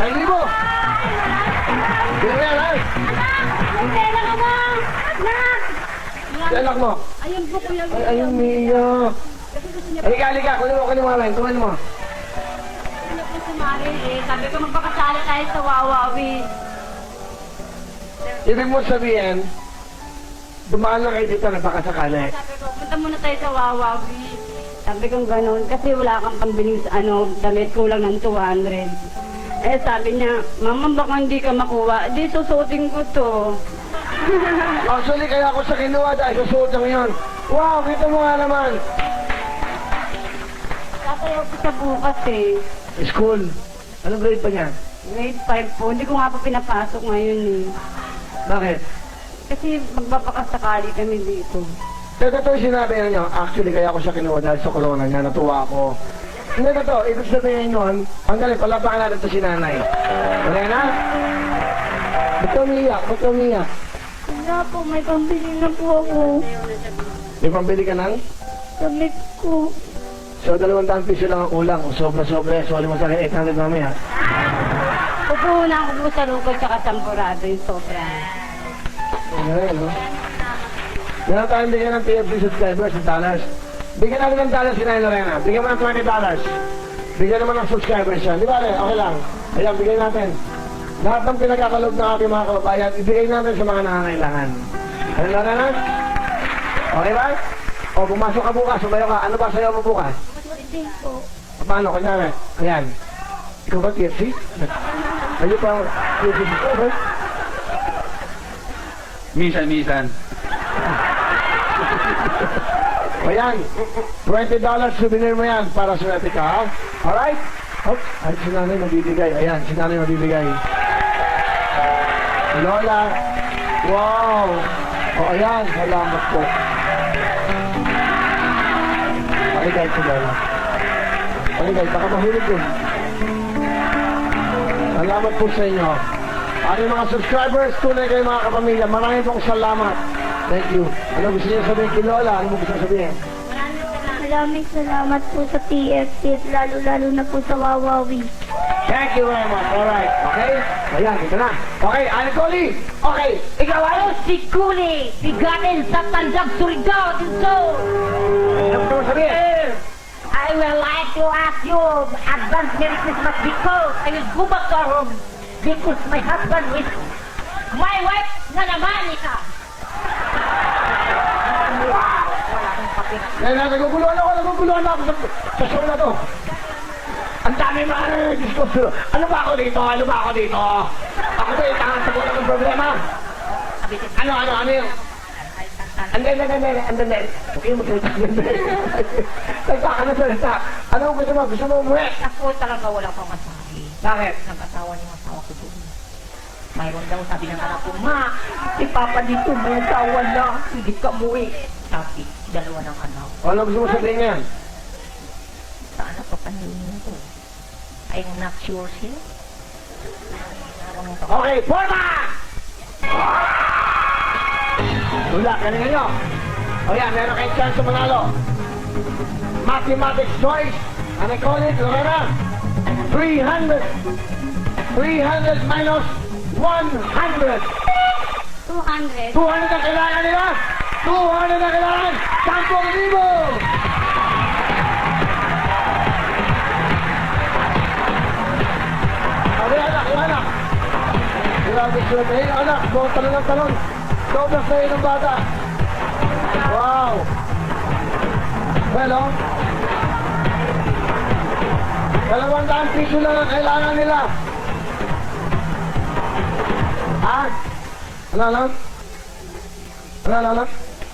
1,000. Hindi mo yan, ha? Ang pera ka ba? Anak! Si anak mo. Ayun po kuya. Ay, ayun, Mia. Kasi gusto niya Halika, kunin mo alin. Kunin mo. po sumali eh. Sabi ko magpakasali tayo sa Wawawi. Ibig mo sabihin, dumaan lang kayo dito, nagpakasakali. Sabi ko, punta muna tayo sa Wawawi. Sabi ko gano'n, kasi wala kang pambiling damit, kulang ng 200. Eh sabi niya, Mama, baka hindi ka makuha. Di susuotin ko to. Actually, kaya ako sa kinuha dahil susuot lang yun. Wow, kita mo nga naman. Sasayaw ko sa bukas eh. School. Anong grade pa niya? Grade 5 po. Hindi ko nga pa pinapasok ngayon eh. Bakit? Kasi magbabakasakali kami dito. Ito yung sinabi niyo. Actually, kaya ako siya kinuha dahil sa corona niya. Natuwa ako. Hindi, totoo. Ibig sabihin yun, ang galing, palabakan natin ito si nanay. Lorena? Ba't ka umiiyak? Ba't ka umiiyak? Wala po, may pambili na po ako. May pambili ka ng? Damit ko. So, 200 piso lang ang kulang. Sobra-sobra. Sorry mo sa akin, 800 mamaya. Pupunan ko po sa lukod tsaka sampurado yung sobra. Ganun, no? Meron tayong bigyan ng TFC subscribers ng dollars. Bigyan natin ng dollars si Nay Lorena. Bigyan mo ng $20. Bigyan naman ng subscribers yan. Di ba, okay lang. Ayan, bigyan natin. Lahat ng pinagkakalog ng ating mga kababayan, ibigay natin sa mga nangangailangan. Ano, Lorena? Okay ba? O, pumasok ka bukas, sumayo ka. Ano ba sayo mo bukas? Hindi po. Paano? Kunyari, ayan. Ikaw ba TFC? Ayun pa, TFC subscriber? Minsan. O yan, $20 souvenir mo yan para swerte ka, ha? Alright? Oh, ay, si nanay mabibigay. Ayan, si nanay mabibigay. Lola. Wow. O, ayan, salamat po. Paligay si Lola. Paligay, baka mahulog yun. Salamat po sa inyo. Ating mga subscribers, tunay kayo mga kapamilya. Maraming pong salamat. Thank you. Ano gusto niyo sabihin kay Lola? Ano mo gusto sabihin? Maraming salamat po sa TFC at lalo-lalo na po sa Wawawi. Thank you very much. Alright. Okay? Ayan, ito na. Okay, Anicoli. Okay, ikaw ay? Ako si Kuli, bigatin sa Tandag Surigao, dito. Ano gusto mo sabihin? I would like to ask you advance Merry Christmas because I will go back to our home because my husband is my wife na naman ika. Naguguluhan ako sa show na to. Ang dami mga diskusyon. Ano ba ako dito? Ako ba itangan sa buwan ng problema? Ano yun? Andun. Okay mo salita. Nagtaka na salita. Ano gusto mo? Gusto mo umuwi? Ako talaga wala pang masabi. Bakit? Nag-asawa niyo ang asawa ko doon. Mayroon daw sabi ng anak ko, Ma, si Papa dito may asawa na. Hindi ka muwi. Sabi, dalawa ng anak. Ano gusto mo sabihin ngayon? Saan ako panahon ko? I'm not sure siya. Okay, forma! Wala, galingan nyo. O yan, meron kayong chance sa manalo. Mathematics choice. Ano call it, Lorena? 300 minus 100. 200. 200 ang kailangan nila. 200 ang kailangan. 10,000. Anak. Grabe sila tayo. Anak, talon ng talon. Doblas tayo ng bata. Wow. Well, oh. 200 piso lang ang kailangan nila. Ano?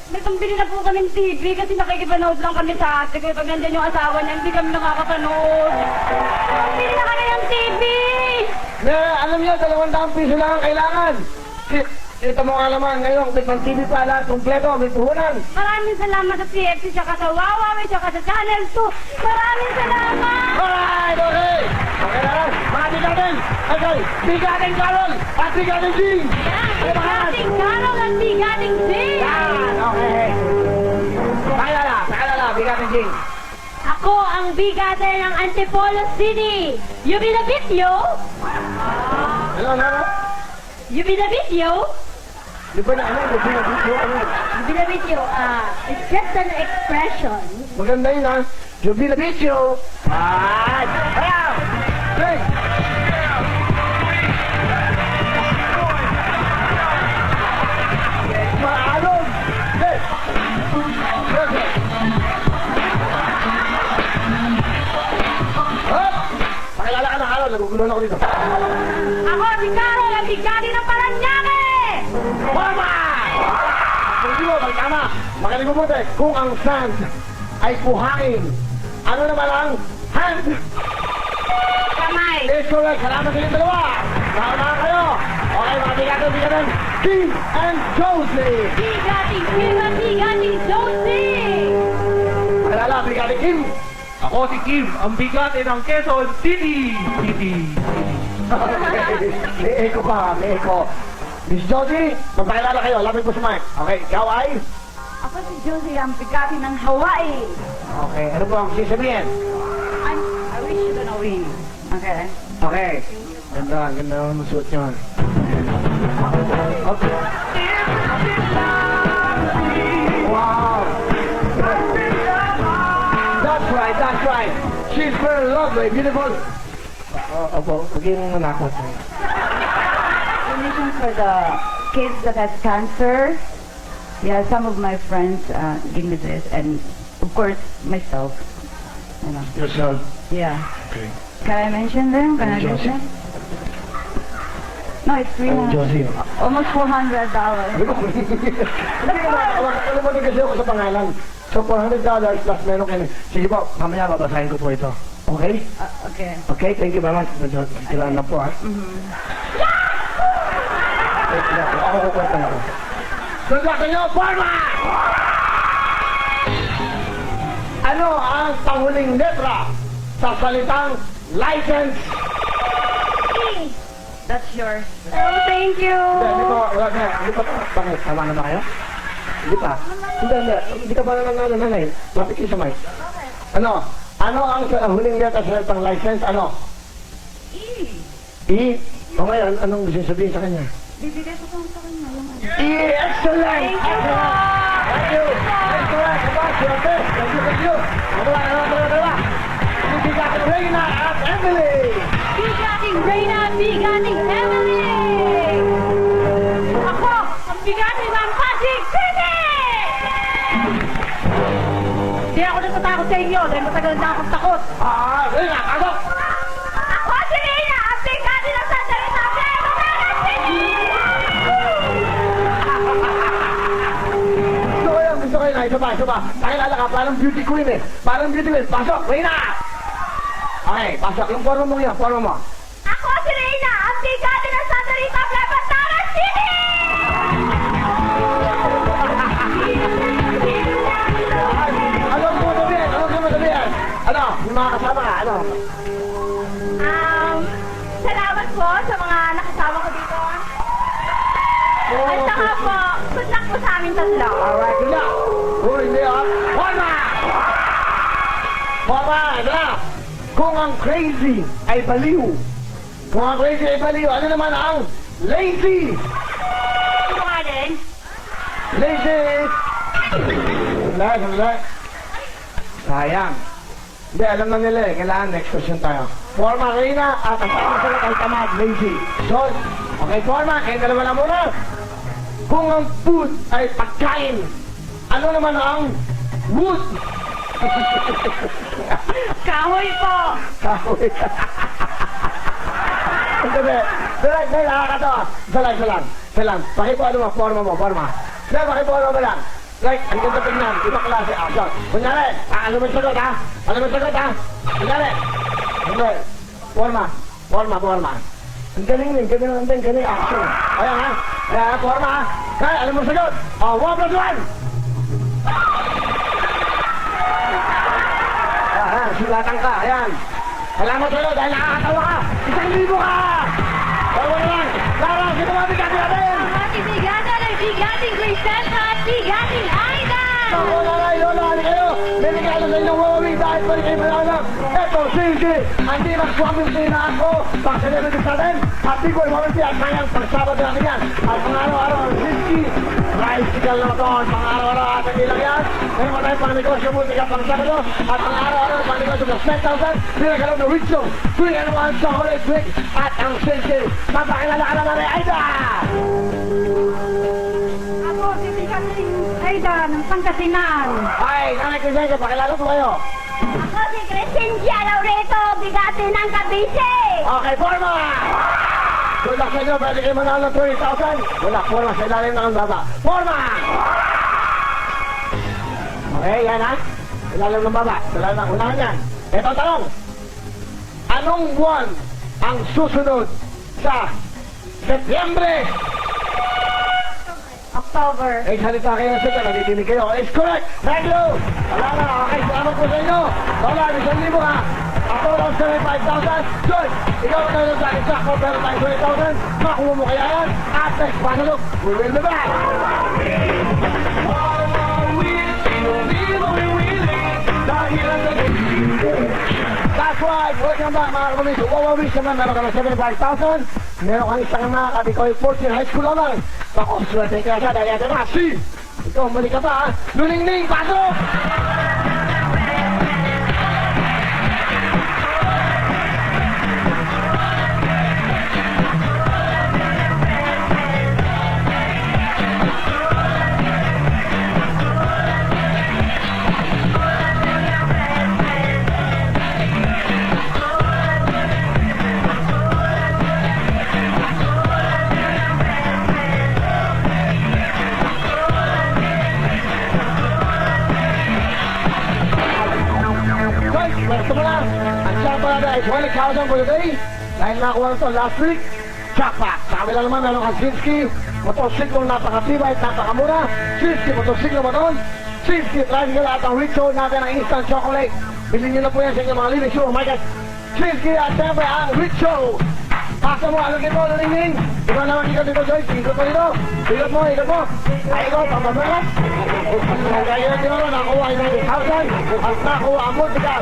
May pambili na po kami TV kasi nakikipanood lang kami sa ate ko. Pag nandyan yung asawa niya, hindi kami nakakapanood. Pambili na kami ng TV! Alam niyo, 200 piso lang ang kailangan. Ito mo nga naman, ngayon, may TV pala, kompleto, may puhunan. Maraming salamat sa TFC, tsaka sa Wawawi, tsaka sa Channel 2. Maraming salamat! Alright, okay. Okay na lang, mga bigatin. Okay, bigatin Carol at bigatin Jing. Bigating Carol at Bigating Jing! Yan, okay. Pakilala, bigatin Jing. Ako ang bigate ng Antipolo City. You be the video? Ano? You be the video? Di ba na ano? You be the video. It's just an expression. Maganda yun ha. You be the video. Alright. Ayan. Hey. Maalon. Hey. Okay. Hop. Pakilala ka na Carol. Naguguluhan ako dito. Ako si Carol ang bigate ng Paranaque! Mama! Hindi mo, magtama. Magaling mo buti. Kung ang sand ay buhangin, ano naman ang hand? Kamay! Is correct. Salamat sa inyong dalawa. Nakaunahan kayo. Okay, mga bigatin. Kim and Josie. Bigating Kim at Bigating Josie! Pakilala, bigatin Kim. Ako si Kim, ang bigate ng Quezon City. May echo pa, may echo. Miss Josie, magpakilala kayo, lapit po sa mic. Okay, ikaw ay? Ako si Josie, ang bigati ng Hawaii. Okay, ano po ang sasabihin? I wish you to know him. Okay. Okay. Ganda, ganda ang suot nyo. Okay. Wow. That's right, that's right. She's very lovely, beautiful. Opo, maging manakot. Donation for the kids that has cancer. Yeah, some of my friends give me this, and of course myself. You know. Yourself. Yeah. Okay. Can I mention them? Can I Josie. mention? No, it's Josie. almost $400. Alam mo din kasi ako sa pangalan. So, $400 plus meron kayo. Sige po, mamaya babasahin ko po ito. Okay? Okay. Okay, thank you very much. Kailangan na po, ha? Ako kukwenta na ako. Sundan nyo, Forma! Ano ang panghuling letra sa salitang license? That's yours. Oh, thank you. Hindi pa, wala na. Hindi pa, bakit? Tama na ba kayo? Hindi pa. Hindi. Hindi ka pa na nanay. Lapit kayo sa mic. Ano? Ano ang huling letra sa salitang license? Ano? E. O ngayon, anong gusto sabihin sa kanya? Bibigay ko lang sa kanya yung ano. E. Excellent! Thank you po. Thank you! Thank you! Thank you! Wala. Bigating Reyna at Emily! Bigating Reyna, bigating Emily! Ako, ang bigating ng Pasig City! Hindi ako natatakot sa inyo dahil matagal na akong takot. Reyna, pasok! Ako si Reyna, ang bigating ng Santa Rita, Quezon City! Gusto ko yun na, isa pa. Pakilala ka, parang beauty queen eh. Parang beauty queen. Pasok, Reyna! Okay, pasok. Yung forma mo yan, forma mo. Ako si Reyna, ang bigating ng Santa Rita, Quezon City! Ano mo sabihin? Ano, yung mga kasama ka, ano? Salamat po sa mga nakasama ko dito. At saka po, good luck po sa amin tatlo. Alright, good luck! Hindi ah. Forma, ito na! Kung ang crazy ay baliw, ano naman ang lazy? Ito nga din. Lazy! Sandali. Sayang. Hindi, alam na nila eh. Kailangan next question tayo. Forma, Reyna, at ang pagkasalat ay tamad, lazy. So, okay, Forma, kayo dalawa na muna. Kung ang food ay pagkain, ano naman ang wood? Kahoy po. Kahoy. Hindi. Dahil nakakatawa. Isa lang. Pakipo mo, forma mo. Dahil pakipo mo lang. Like, ang ganda tignan. Ibang klase action. Kunyari, ano mo sagot ha? Kunyari. Hindi. Forma. Ang galing action. Ayan ha? Ayan, forma ha? Kaya, ano mo sagot? 1+1! Sulatan ka, ayan. Salamat sa'yo dahil nakakatawa ka. 1,000 ka! Tawa na lang. Lara, sino mga bigating natin? Ang ating bigatan ay bigating Grisenta at bigating Aida. Ako na lang, Lola, hali kayo. May regalo sa inyong Huawei dahil pwede kayo malalang. Eto, sige. Hindi mag-swaming na ako. Pag-celebrity sa atin. Happy ko, Huawei at mayang pag-sabado natin yan. At pang-araw-araw, Rizky. Tricycle na ito. Pang-araw-araw ating ilang yan. Ngayon mo tayo pang-negosyo mo, tiga pang-sabado. At pang-araw-araw, pang-negosyo mo, 10,000. Pinagalaw na Rizzo. Tuwing ano mga sa Holy Week. At ang Silky. Mapakilala ka na na rin, Aida! Ako si Bigating Aida ng Pangasinan. Ay, nanay Crescencia, pakilala po kayo. Ako si Crescencia Laureto, bigating ng Cavite. Okay, forma! Good luck sa inyo, pwede kayo manalo ng 20,000. Wala, forma sa ilalim ng baba. Forma! Okay, yan ha? Ilalim ng baba. Ilalim ng unahan yan. Ito ang tanong. Anong buwan ang susunod sa Setyembre? October. Eh, salita kayo na sila, nagtitinig kayo. It's correct! Thank you! Wala na, okay, salamat po sa inyo. Wala, 1,000 ha. Ako lang 75,000. Joy, ikaw na tayo sa akin sa ako, pero tayo 20,000. Makuha mo kaya yan. At next, paano we will be back! That's right! Welcome back mga kapamis. Wawawis naman, meron ka na 75,000. Meron kang isang nakakabit ko yung 14 high school naman. Pakoswerte ka siya dahil ito na si... Ikaw, mali ka pa ha. Luningning, pasok! Pwesto mo na. Ang siya pala na ay 20,000 for the day. Dahil nakuha na ito last week. Jackpot. Sa kabila naman, meron kang Sinski. Motorsiklo napakatibay at napakamura. Sinski, motorsiklo mo doon. Sinski, tricycle at ang Richo natin ang instant chocolate. Bilhin nyo na po yan sa inyong mga living supermarket. Sinski at siyempre ang Richo. Pasa mo, alagin mo, nalingin. Ikaw naman ikot dito, Joyce. Ikot mo dito. Ikot mo, ikot mo. Ay, ikot, papabarat. Ang kaya nyo naman, nakuha ay 90,000. At nakuha ang multical.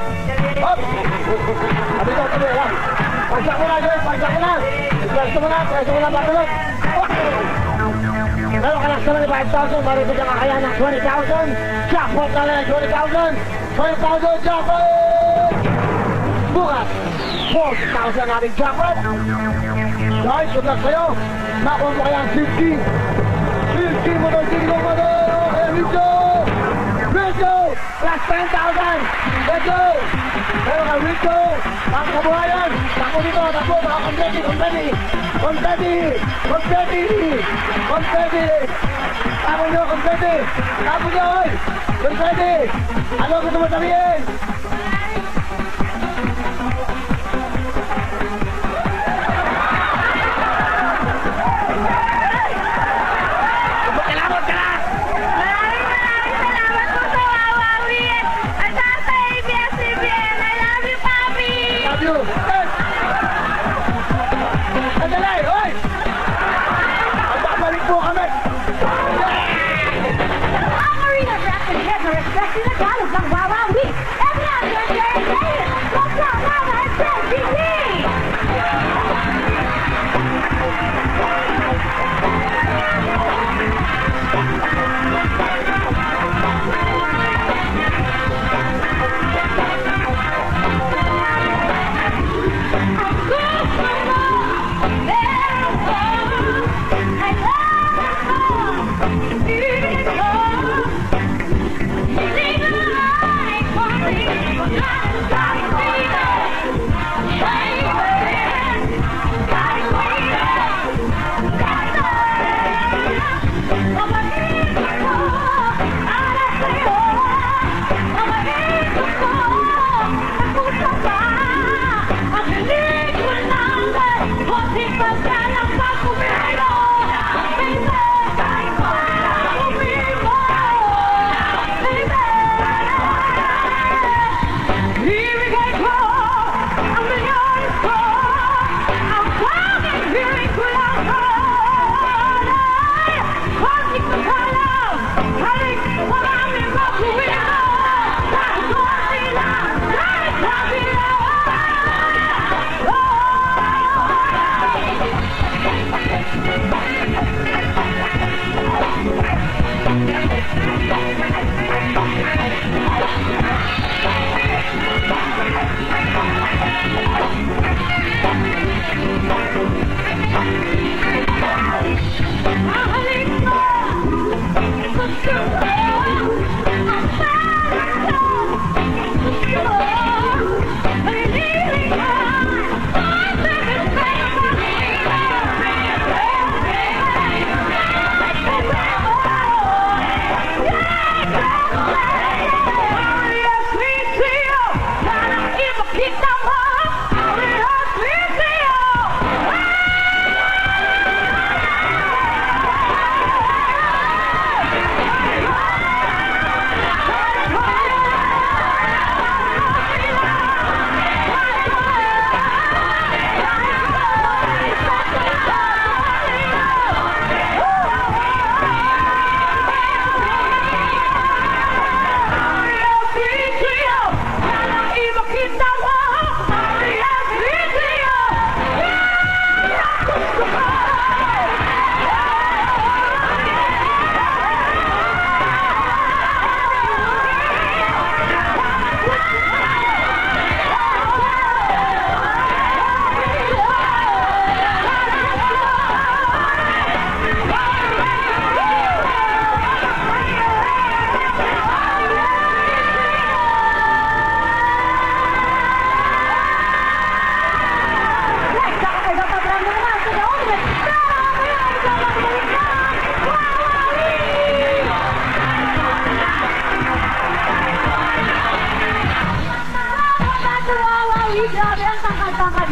Hop! Sabi ko, sabi ko. Pagsak mo na, Joyce, pagsak mo na. Pwesto mo na, patulog. Meron ka lang 75,000, marunod ang kaya ng 20,000. Jackpot na lang, 20,000. 20,000 jackpot! Bukas, 40,000 nating jackpot. Guys, good luck sa'yo. Nakuha mo kaya ang 50. 50 mo doon, 50 mo doon. Okay, Richo! Richo! Plus 10,000. Let's go! Pero ka, Richo! Ang kabuhayan. Tako dito, tako. Baka confetti, confetti. Confetti! Confetti! Confetti! Tako nyo, confetti! Tako nyo, oy! Confetti! Ano gusto mo sabihin? Maraming salamat po sa Wawawi. At sa ABS-CBN. I love you, Papi! Love you! Yes! Sandali! Oy! Magbabalik po kami! Ang Arena Breakfast Head na respect na Tagalog ng Wawawi. Every after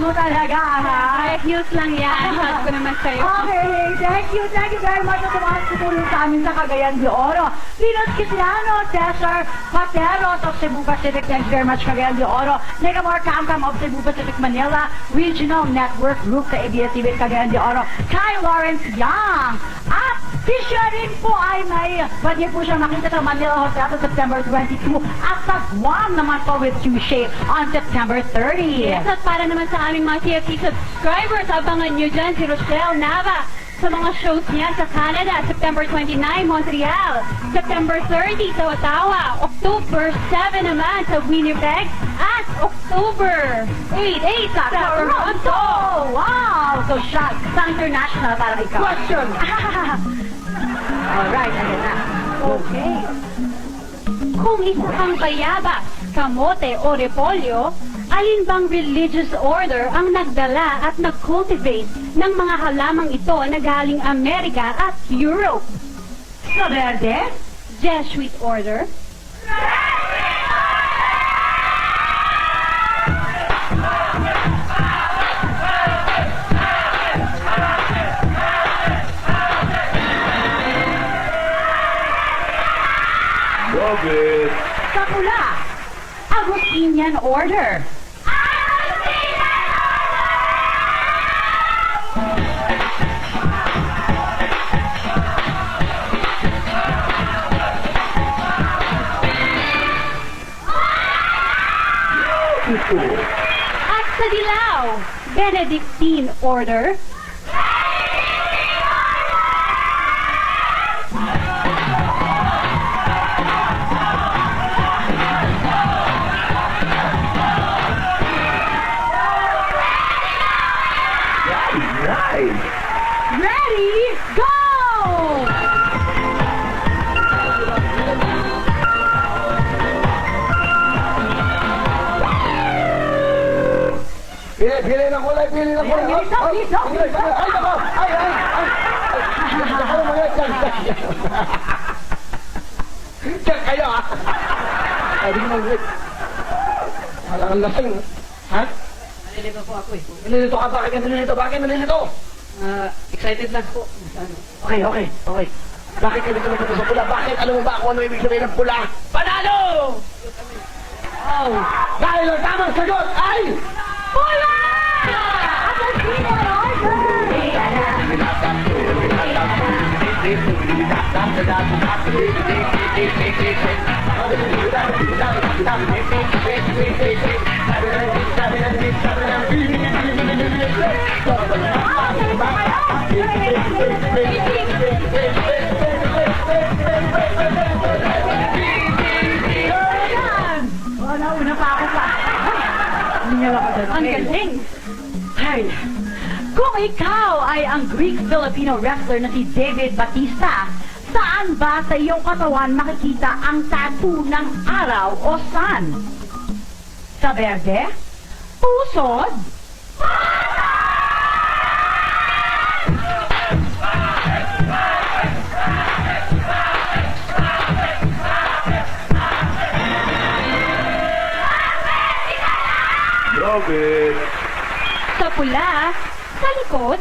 mo talaga, ha? Ay, news lang yan. Sabi ko naman sa'yo. Okay, thank you very much sa tumakas tutulong sa amin sa Cagayan de Oro. Linus Kisiano, Cesar Pateros of Cebu Pacific, thanks very much Cagayan de Oro. Negamar Kamkam of Cebu Pacific Manila, Regional Network Group sa ABS-CBN Cagayan de Oro, Kai Lawrence Yang. At si Sherin po ay may, pwede po siyang nakita sa Manila Hotel sa September 22 at sa Guam naman po with Tuesday on September 30. Yes, at para naman sa aming mga TFC subscribers, abangan nyo dyan si Rochelle Nava sa mga shows niya sa Canada, September 29, Montreal, September 30 sa Ottawa, October 7 naman sa Winnipeg, at October 8 sa Toronto. Wow! So siya, sa international para ikaw. Question! Alright, ayan na. Okay. Kung isa kang bayabas, kamote o repolyo, alin bang religious order ang nagdala at nag-cultivate ng mga halamang ito na galing Amerika at Europe? Sa Verde? Jesuit order, Love it. Sa pula? Agustinian order, at sa dilaw, Benedictine order, Right! Ready, go! Pili ng kulay, pili ng kulay. Bilis na, bilis na, bilis na. Ay, nako! Ay! Nako, mga dyan. Dyan kayo, ha? Ay, di ko mag-wait. Walang ang lasing, ha? Nalilito po ako eh. Nalilito ka, bakit ka nalilito? Bakit nalilito? Excited lang po. Okay. Bakit ka dito nagpunta sa pula? Bakit? Alam mo ba kung ano ibig sabihin ng pula? Panalo! Oh! Dahil ang tamang sagot ay... Pula! Agustinian order! Oh, nauna pa ako pa. Hindi ako dyan. ang galing. Ay, kung ikaw ay ang Greek-Filipino wrestler na si David Batista, saan ba sa iyong katawan makikita ang tattoo ng araw o sun? Sa berde? Pusod? Love it. Sa pula, sa likod,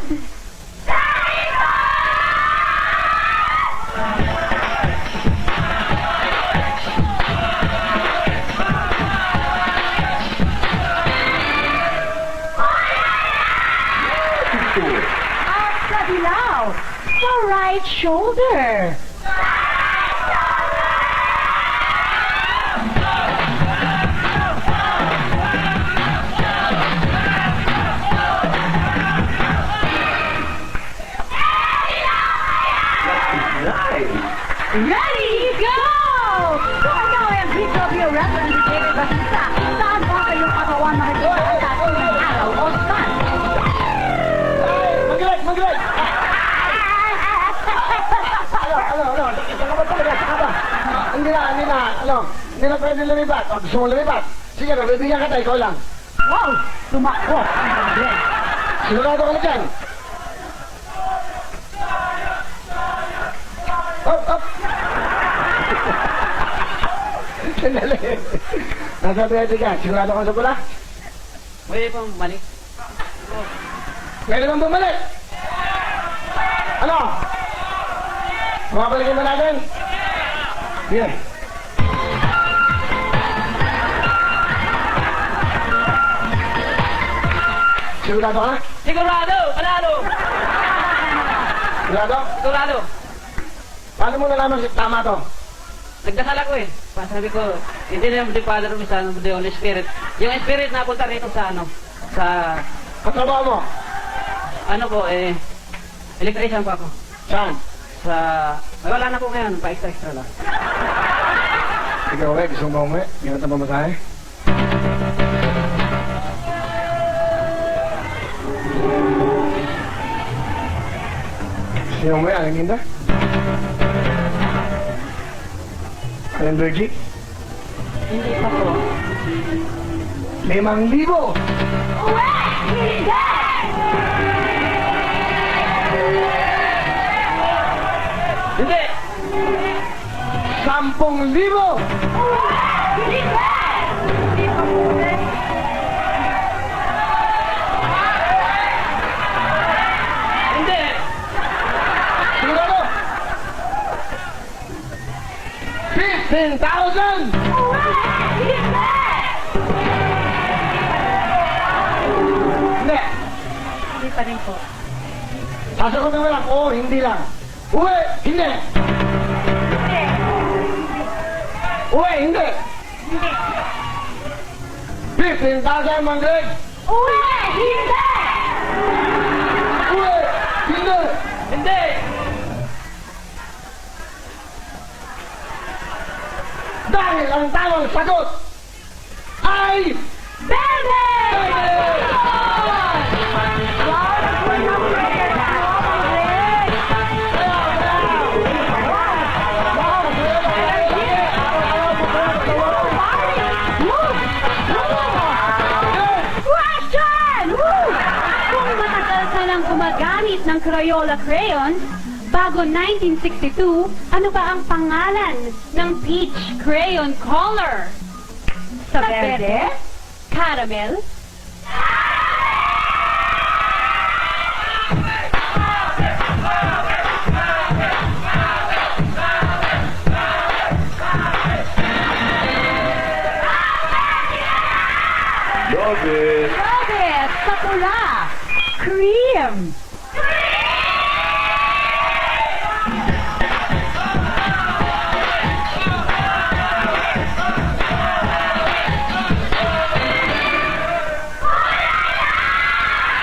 At sa dilaw, sa right shoulder. Ready, go! Kung ikaw ay ang Greek-Filipino wrestler na si David Batista, saan ba sa iyong katawan makikita ang tattoo ng araw o sun? Mag-right! Ano? Ito ka ba talaga? Saka ba? Hindi na pwede lumipat. O, gusto mo lumipat? Sige, bibigyan ka tayo, ikaw lang. Wow! Tumakbo! Grabe! Sigurado ka na dyan. Up! Sandali. Nasa pwede ka. Sigurado ka sa pula? Pwede pong balik. Pwede bang bumalik? Ano? Mabalikin ba natin? Sige. Sigurado ka? Sigurado! Panalo! Sigurado? Sigurado! Paano mo nalaman si tama to? Nagdasal ako eh. Sabi ko, hindi na yung Father of Son of the Holy Spirit. Yung Spirit napunta rito sa ano, sa, Katrabaho mo? ano po electrician pa ako. Saan? Sa, wala na po ngayon, pa extra lang. Ikaw, gusto mo umuwi? Meron na ba masahe? Sino umuwi? Aling Linda? Aling Virgie? Hindi pa po. 5,000! Uwe! Hindi! Hindi! 10,000! Hindi! Hindi pa po ulit. Hindi! Sigurado? 15,000! Uwe! Hindi! Hindi. Hindi pa rin po. Sasagutin mo lang, oo, hindi lang. Uwi, hindi. Uwi, hindi. 15,000, Mang Greg. Uwe! Hindi! Uwi, hindi. Hindi! Dahil ang tamang sagot ay... Bebe! Question! Woo! Kung matagal ka nang gumagamit ng Crayola crayons, bago 1962, ano ba ang pangalan ng peach crayon color? Sa verde? Caramel? Love it! Robert! Sa pula! Cream!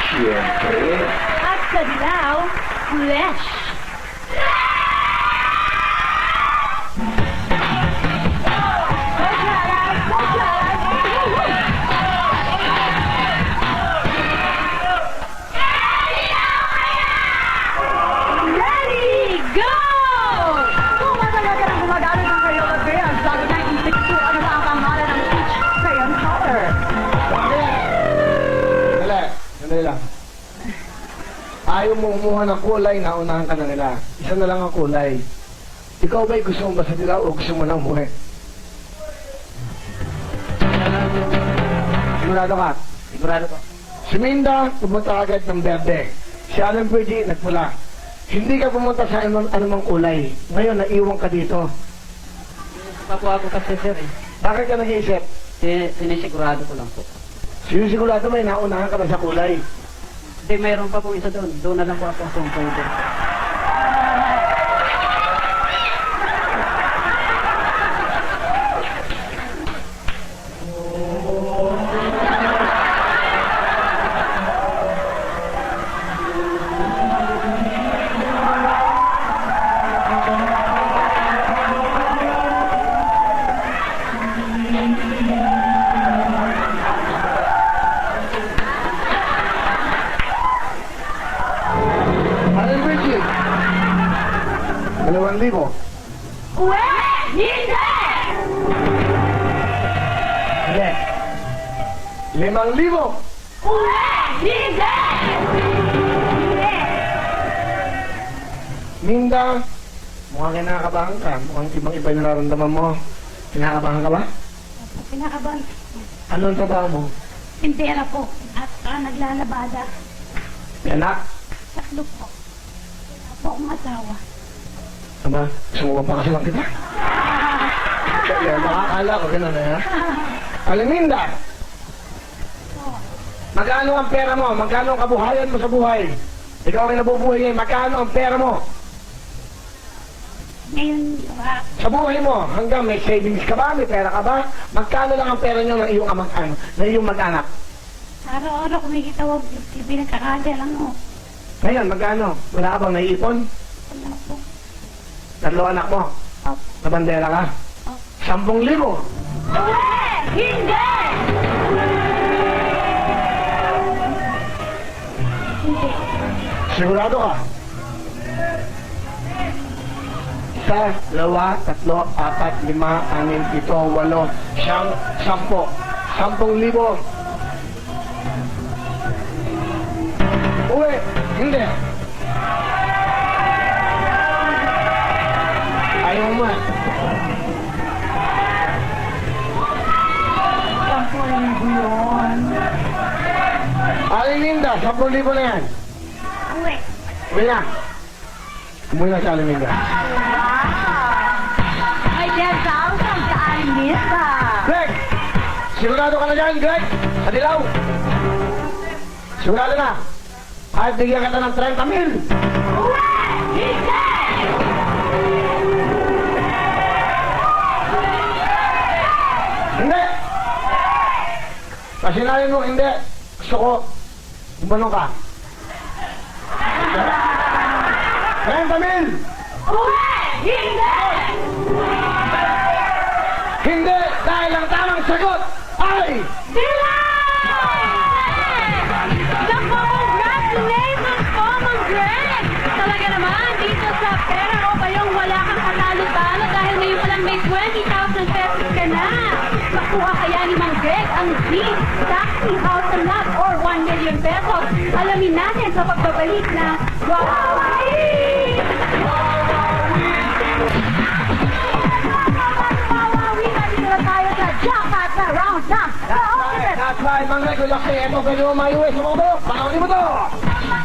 Siyempre. At sa dilaw, flesh! Ready, go! Kung matagal ka nang gumagamit ng Crayola crayons, bago 1962, ano ba ang pangalan ng peach crayon color? Sandali lang. Ayaw mo kumuha ng kulay, naunahan ka na nila. Isa na lang ang kulay. Ikaw ba'y gusto mo ba sa dilaw o gusto mo nang umuwi? Sigurado ka? Sigurado po. Si Minda, pumunta agad ng berde. Si Alan Pwede, nagpula. Hindi ka pumunta sa anumang kulay. Ngayon, naiwan ka dito. Pa po ako kasi sir eh. Bakit ka nag-iisip? Sinisigurado ko lang po. Sigurado may naunahan ka na sa kulay. Hindi, mayroon pa po isa doon. Doon na lang po ako sumpay doon. Alan Pwede, 2,000. Uwe! Hindi! Hindi. 5,000. Uwe! Hindi! Hindi! Minda, mukhang kinakabahan ka. Mukhang ibang-iba yung nararamdaman mo. Kinakabahan ka ba? Pinakaban, Ano ang trabaho mo? tindera po. At naglalabada. May anak? Tatlo po. Wala po akong asawa. Aba, sumuha pa kasi lang kita. Kaya makakala ko gano'n ha? Aliminda! Magkano ang pera mo? Magkano ang kabuhayan mo sa buhay? Ikaw ay nabubuhay ngayon. Magkano ang pera mo? Ngayon, Sa buhay mo, hanggang may savings ka ba? May pera ka ba? Magkano lang ang pera nyo ng iyong ng iyong mag-anak? araw-araw kumikita ko, pinagkakada lang ako. Ngayon, magkano? Wala ka bang naiipon? Wala po. 3 anak mo? Opo. Nabandera ka? 10,000. Hindi! Hindi. Sigurado ka? 1, 2, 3, 4, 5, 6, 7, 8, 9, 10, 10,000. Uwi! Hindi! Ayaw mo eh. 10,000 yun. Aling Linda, 10,000 na yan. Uwi. Uwi na. Umuwi na si Aling Linda. May 10,000 sa Alinista. Greg! Sigurado ka na dyan, Greg? Sa dilaw? Sigurado na? Kahit bigyan kita ng 30,000. Hindi! Kasi namin mo, hindi. Gusto ko, gumanong ka. 30,000! Hindi! Dahil ang tamang sagot ay... Congratulations po, Mang Greg! Talaga naman, dito sa pera o kayong wala kang katalo-talo dahil ngayon pa lang may 20,000 pesos ka na. Makuha kaya ni Mang Greg ang Jeep, Taxi, House and Lot or 1 million pesos. Alamin natin sa pagbabalik na Wawawi! Wawawi na dito na tayo sa jackpot na round na. That's right, Mang Greg, good luck sa'yo. Ito, pwede mo maiuwi sa mga bulok. Panahon mo to!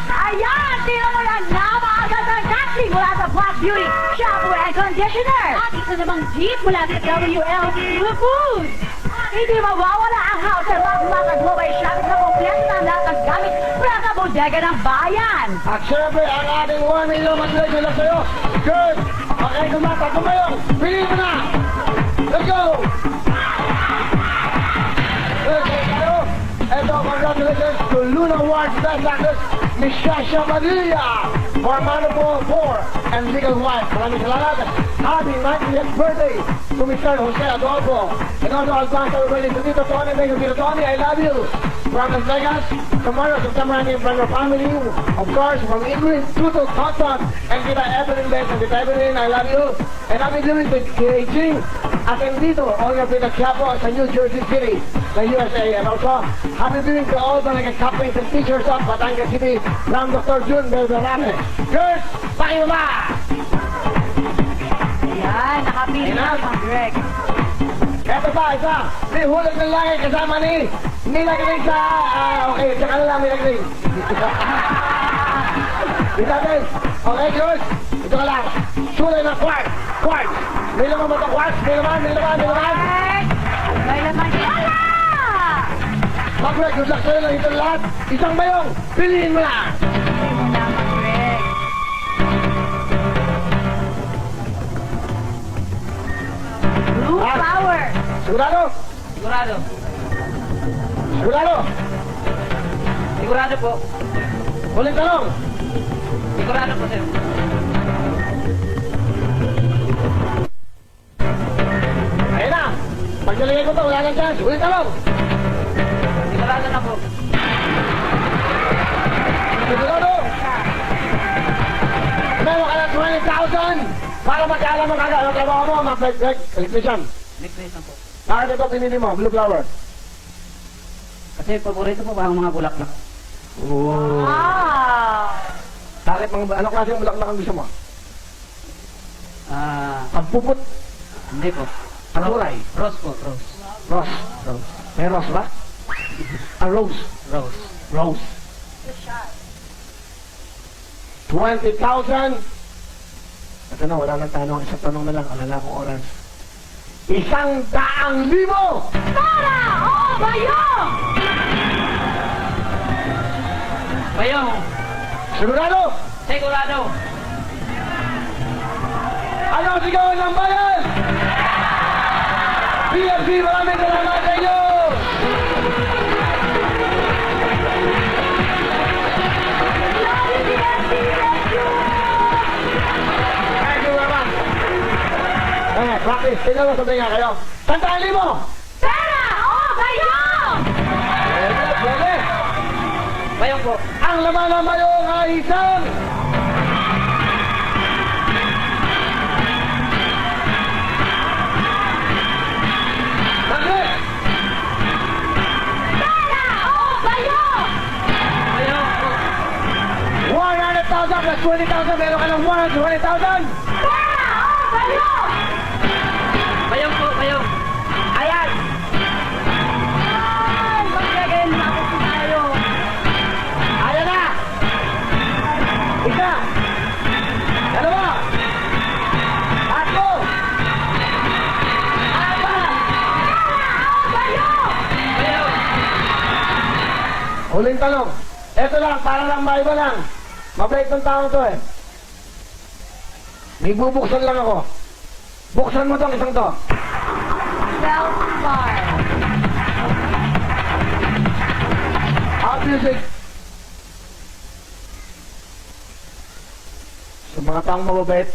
Ayan, tira mo yan. Napakaganda ng taxi mula sa Black Beauty Shampoo and Conditioner. At isa namang Jeep mula sa WL Foods. Hindi mawawala ang house and lot mula sa Global Shopping na kompleto na ang lahat ng gamit mula sa bodega ng bayan. At syempre, ang ating 1 million Mang Greg, good luck sa'yo. Good! Okay, kumata, tumayo. Piliin mo na! Let's go! Okay, tayo. Ito, congratulations to Luna Awards Best Actress, Miss Shasha Padilla, for Manipur 4 and Legal Wife. Maraming salamat. Happy 90th birthday to Mr. Jose Adolfo. And also, advance our birthday to Tito Tony. Thank you, Tito Tony. I love you. From Las Vegas, tomorrow, September 9th, from your family. Of course, from Ingrid, Tuto, Toton, and Tita Evelyn Benz. And Tita Evelyn, I love you. And I'll be doing with Beijing. Atendito, all your Tita Quiapo sa New Jersey City, the USA. And also, happy viewing to all the couples and teachers of Batangas City from Dr. June Belverame. Girls, pakibaba! Ayan, nakapili na Mang Greg. Eto pa, isa. May hulog ng langit kasama ni Nilagring sa... okay, tsaka na lang Nilagring. Nilagring. Okay, girls. Ito ka lang. Sulay na quartz. Quartz. May laman ba ito quartz? May laman, may laman, may laman. May laman yan. Mag-break, good luck sa'yo lang ito lahat. Isang bayong, piliin mo na. Pili mo na, Mang Greg. Blue Ah. flower. Sigurado? Sigurado. Sigurado? Sigurado po. Huling tanong. Sigurado po, sir. Ayun na. Pag nalagay ko ito, wala nang chance. Huling tanong. Sigurado na po. Sigurado? Meron ka ng 20,000 para magkaalam ang kagano trabaho mo, mag-break, electrician. Next question po. Bakit ito pinili mo, blue flower? Kasi paborito po ba ang mga bulaklak? Oo. Wow. Bakit ano klase yung bulaklak ang gusto mo? Ang puput, Hindi po. ang kulay, Rose po, rose. rose. May rose ba? Ang rose. Rose. Rose. 20,000. Ito na, wala nang tanong. Isang tanong na lang. Alala kong oras. 100,000! Para o bayong? Bayong, Sigurado! sigurado. Ano ang sigaw ng bayan? PFC, maraming salamat sa inyo! Thank you very much. Practice. Tingnan mo, sabi nga kayo. 100,000! Para o bayong? Pwede. Bayong po. Ang laman ng mayong ay isang... Bakit? Para o bayong? Bayong po. 100,000 plus 20,000, meron ka ng 120,000! Para o bayong? Bayong po, bayong. Ayan! Ay, magkagayin na ako tayo. Ayan na! Isa! Dalawa! Tatlo! Apat! Bayong! Bayong. Huling tanong. Ito lang, para lang maiba lang. Mabait ng taong to eh. May bubuksan lang ako. Buksan mo tong isang to. Self-bar. Out music. Sa mga taong mababait,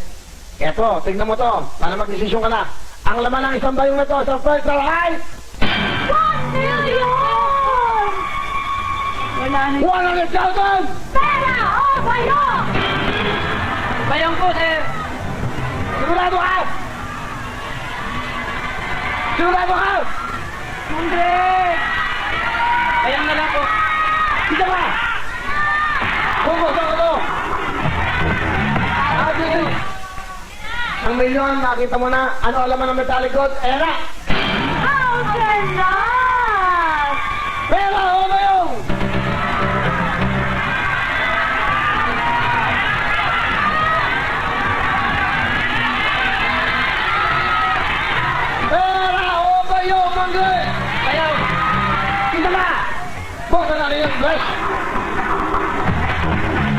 eto, tignan mo to, para mag-desisyon ka na. Ang laman ng isang bayong na to, sa first ay 1 million! Wala na. 100,000! Pera o bayong? Bayong po, sir. Sigurado ka! Sigurado ka! Bayong na lang po. Kita ka! Bubuksan ko to! Out music. Ang milyon, makita mo na, ano ang laman ng metallic gold? Ayan na! Thousand na! Pera o bayong! Pera o bayong, Mangge! Bayong. Kita ka! Buksan natin yung flash!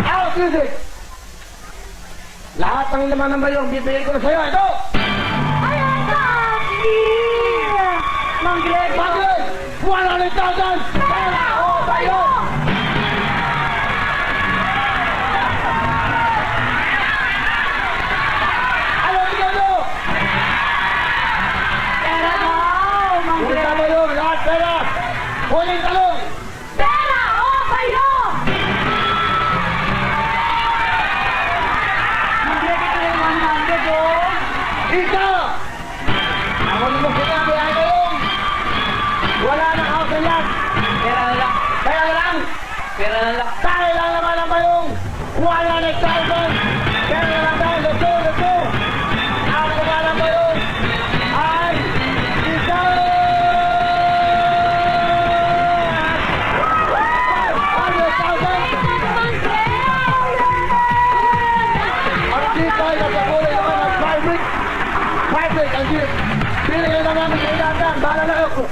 Out music! Lahat ng laman ng bayong, bibigay ko na sa'yo. Ito! Ayan na! Mang Greg! Mangge! 100,000! Pera o bayong! Ano tingnan nyo? Pera daw! Mang Huwag Greg! na bayong, lahat pera! Huling talong! Pera o bayong? Mang Greg, ito yung 100 o. Isa! Ako naman sinabi ay bayong! Wala nang house na yan! Pera na lang. Kaya na lang! Pera na lang. Dahil lang naman ang bayong 100,000! Kaya na lang dahil, let's go, let's go! Ang naman ang bayong ay isa! 100,000! Mang Greg! Ang dito ay nasa kulay naman ng fabric! Fabric, ang dito! Pili na namin sa inatan! Bahala na kayo!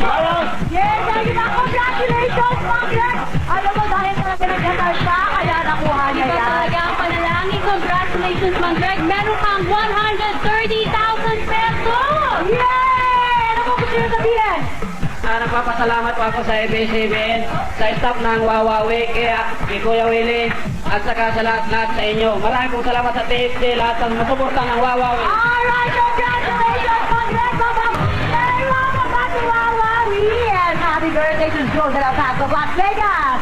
Bahala! Yes, thank you na. Congratulations, Mang Greg! Alam mo, dahil talaga nag-atal siya, kaya nakuha niya yan. Talaga ang panalangin. Congratulations, Mang Greg. Meron kang 130,000 pesos! Yay! Ano mo gusto nyo sabihin? Nagpapasalamat po ako sa ABS-CBN, sa staff ng Wawawi, kay Kuya Willie, at saka sa lahat-lahat sa inyo. Maraming pong salamat sa TFC, lahat ng masuporta ng Wawawi. Alright, congratulations, Mang Greg! Very welcome back to Wawawi! And happy birthday to Joe de la Paz of Las Vegas!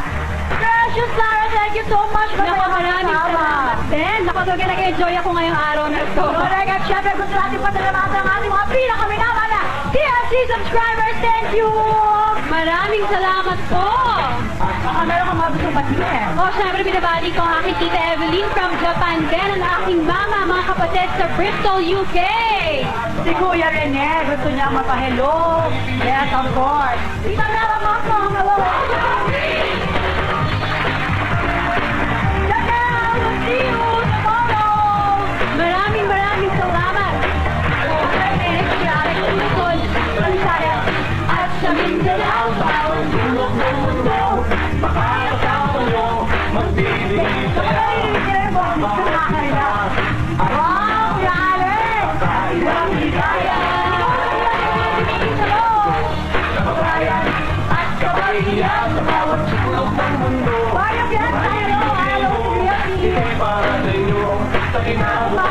Precious Sarah, thank you so much for maraming salamat din. Nakapag nag-enjoy ako ngayong araw na ito. Correct. At syempre gusto natin pasalamatan ang ating mga pinakaminamahal na TFC subscribers. Thank you! Maraming salamat po! Baka meron kang mga gustong batiin. O, syempre binabali ko ang aking tita Evelyn from Japan din, ang aking mama, mga kapatid sa Bristol, UK. Si Kuya Rene, gusto niya mapahelo. Yes, of course. Tita Mela, mga hello. Ito'y para sa inyo. Sa kinabang